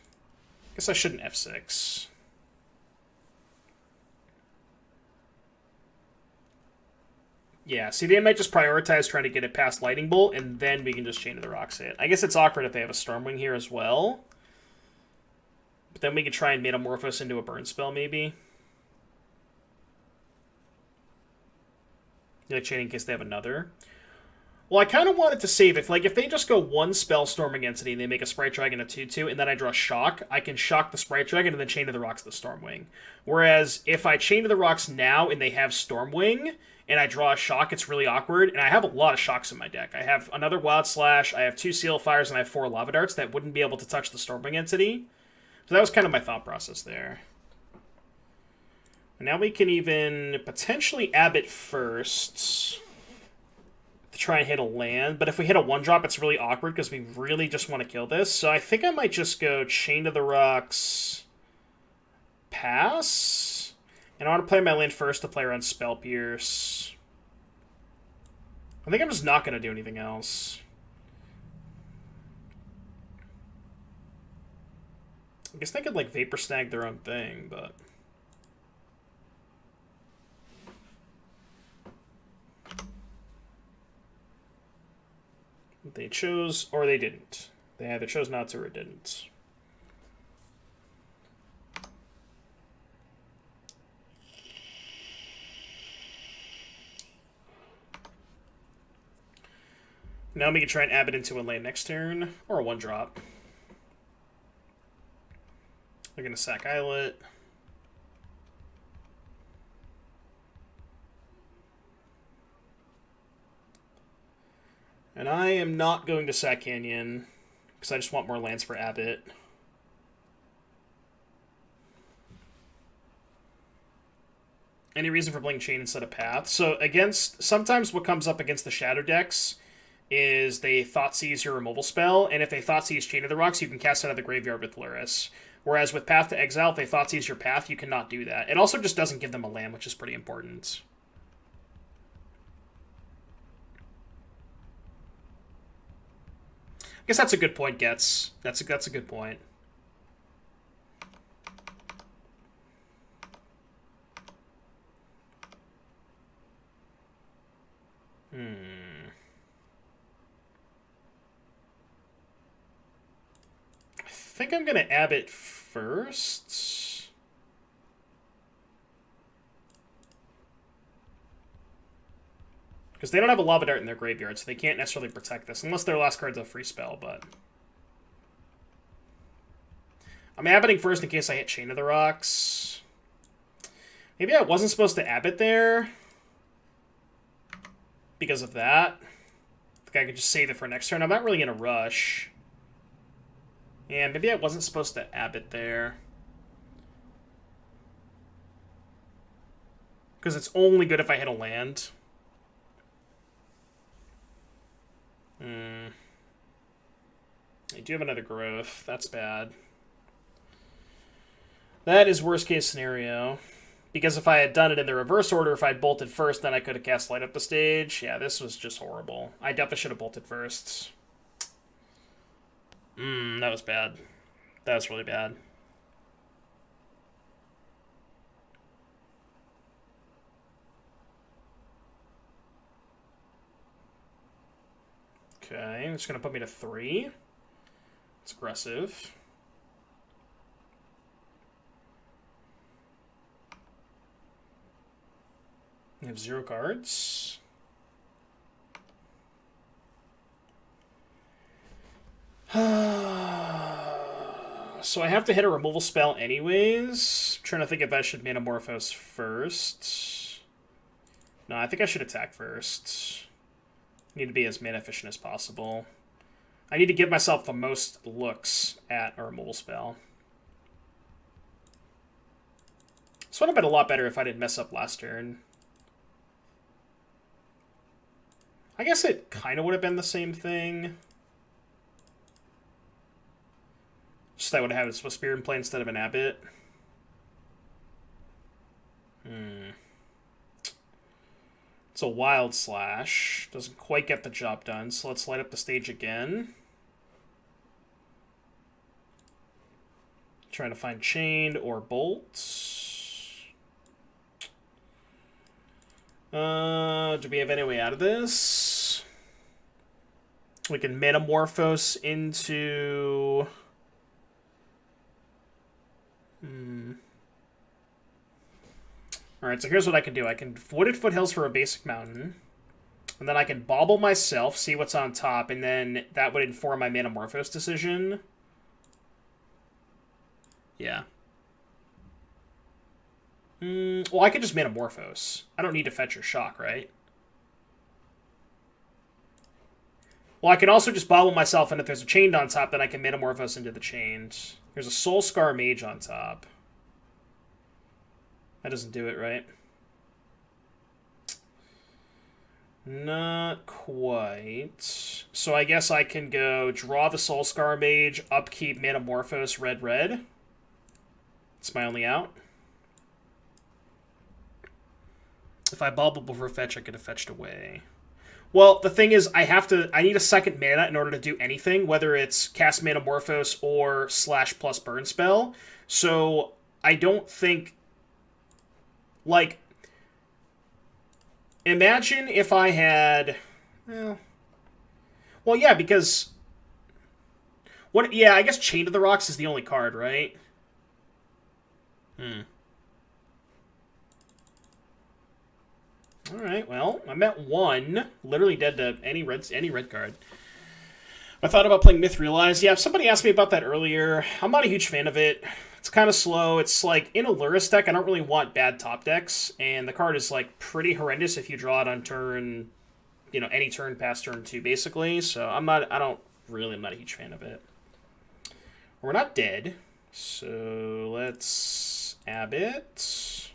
I guess I shouldn't F6. Yeah, see, they might just prioritize trying to get it past Lightning Bolt, and then we can just Chain of the Rocks it. I guess it's awkward if they have a Stormwing here as well. But then we can try and Metamorphose into a burn spell, maybe. Like chain in case they have another. Well, I kind of wanted to save it. Like, if they just go 1 spell Storming Entity and they make a Sprite Dragon a 2/2, and then I draw Shock, I can Shock the Sprite Dragon and then Chain of the Rocks the Stormwing. Whereas, if I Chain of the Rocks now and they have Stormwing, and I draw a Shock, it's really awkward, and I have a lot of Shocks in my deck. I have another Wild Slash, I have 2 Seal Fires, and I have 4 Lava Darts that wouldn't be able to touch the Stormwing Entity. So that was kind of my thought process there. Now we can even potentially Abbot first to try and hit a land. But if we hit a 1-drop, it's really awkward because we really just want to kill this. So I think I might just go Chain of the Rocks, pass. And I want to play my land first to play around Spell Pierce. I think I'm just not going to do anything else. I guess they could, like, Vapor Snag their own thing, but... They chose, or they didn't. They either chose not to or didn't. Now we can try and Abbot into a land next turn, or a 1-drop. They're going to sack Islet. And I am not going to sack Canyon, because I just want more lands for Abbot. Any reason for playing Chain instead of Path? So sometimes what comes up against the Shadow decks is they Thoughtseize your removal spell, and if they Thoughtseize Chain of the Rocks, you can cast it out of the graveyard with Lurrus. Whereas with Path to Exile, if they Thoughtseize your Path, you cannot do that. It also just doesn't give them a land, which is pretty important. I guess that's a good point, Getz. That's a good point. I think I'm going to Abbot first. Because they don't have a Lava Dart in their graveyard, so they can't necessarily protect this, unless their last card's a free spell, but... I'm Abboting first in case I hit Chain of the Rocks. Maybe I wasn't supposed to Abbot there. Because of that. I think I could just save it for next turn. I'm not really in a rush. Yeah, maybe I wasn't supposed to Abbot there. Because it's only good if I hit a land. I do have another growth. That's bad. That is worst case scenario. Because if I had done it in the reverse order, if I'd bolted first, then I could have cast Light Up the Stage. Yeah, this was just horrible. I definitely should have bolted first. That was bad. That was really bad. Okay, it's going to put me to 3. It's aggressive. I have 0 cards. So I have to hit a removal spell anyways. I'm trying to think if I should Manamorphose first. No, I think I should attack first. I need to be as mana efficient as possible. I need to give myself the most looks at a removal spell. This would have been a lot better if I didn't mess up last turn. I guess it kind of would have been the same thing. Just I would have had a Spirit in play instead of an Abbot. It's a Wild Slash. Doesn't quite get the job done, so let's Light Up the Stage again. Trying to find Chained or Bolt. Do we have any way out of this? We can Manamorphose into... Alright, so here's what I can do. I can Wooded Foothills for a basic mountain. And then I can Bauble myself, see what's on top, and then that would inform my Manamorphose decision. Yeah. Well, I could just Manamorphose. I don't need to fetch or shock, right? Well, I can also just Bauble myself, and if there's a Chained on top, then I can Manamorphose into the Chained. There's a Soul Scar Mage on top. That doesn't do it, right? Not quite. So I guess I can go draw the Soul Scar Mage, upkeep Manamorphose, red. It's my only out. If I Bauble before fetch, I could have fetched away. Well, the thing is, I need a second mana in order to do anything, whether it's cast Manamorphose or / plus burn spell. So I don't think, like, imagine if I had, Well, yeah, because... what? Yeah, I guess Chain to the Rocks is the only card, right? Alright, well, I'm at 1. Literally dead to any red card. I thought about playing Myth Realized. Yeah, somebody asked me about that earlier. I'm not a huge fan of it. It's kind of slow. It's like, in a Lurrus deck, I don't really want bad top decks, and the card is, like, pretty horrendous if you draw it on turn, you know, any turn past turn 2, basically. So I'm not a huge fan of it. We're not dead, so let's Abbot.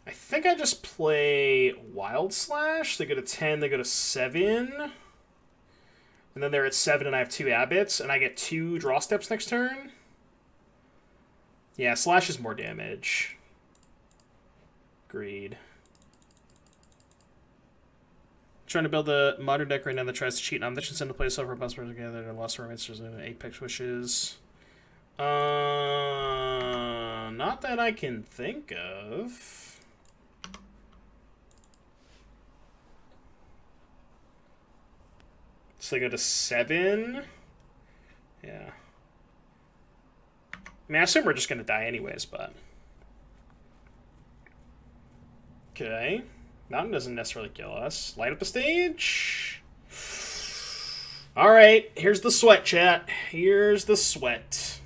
I think I just play Wild Slash. They go to 10, they go to 7. And then they're at 7 and I have 2 Abbots, and I get 2 draw steps next turn. Yeah, Slash is more damage. Agreed. Trying to build a modern deck right now that tries to cheat omniscience into place over a bunch of together and lost romances and Apex Wishes. Not that I can think of. So they go to 7. Yeah. I mean, I assume we're just going to die anyways, but... okay. Mountain doesn't necessarily kill us. Light up the stage. Alright, here's the sweat, chat. Here's the sweat.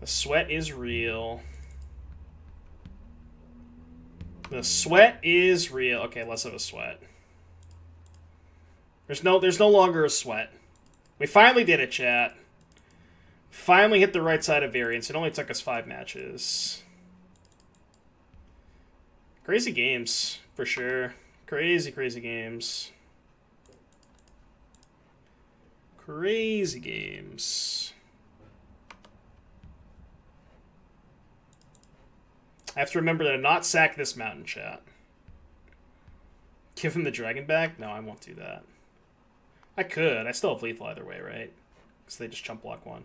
The sweat is real. The sweat is real. Okay, less of a sweat. There's no longer a sweat. We finally did it, chat. Finally hit the right side of variance. It only took us 5 matches. Crazy games, for sure. Crazy, crazy games. Crazy games. I have to remember to not sack this mountain, chat. Give him the dragon back? No, I won't do that. I could. I still have lethal either way, right? Because they just chump block 1.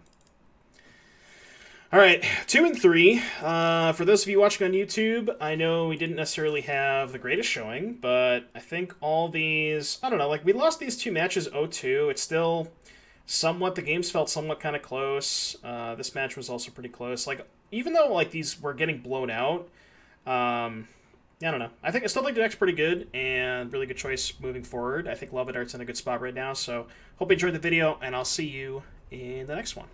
Alright, 2 and 3. For those of you watching on YouTube, I know we didn't necessarily have the greatest showing, but I think all these... I don't know, like, we lost these 2 matches 0-2. It's still somewhat... the games felt somewhat kind of close. This match was also pretty close. Like, even though, like, these were getting blown out, I don't know. I still think the deck's pretty good, and really good choice moving forward. I think Love It Art's in a good spot right now, so hope you enjoyed the video, and I'll see you in the next one.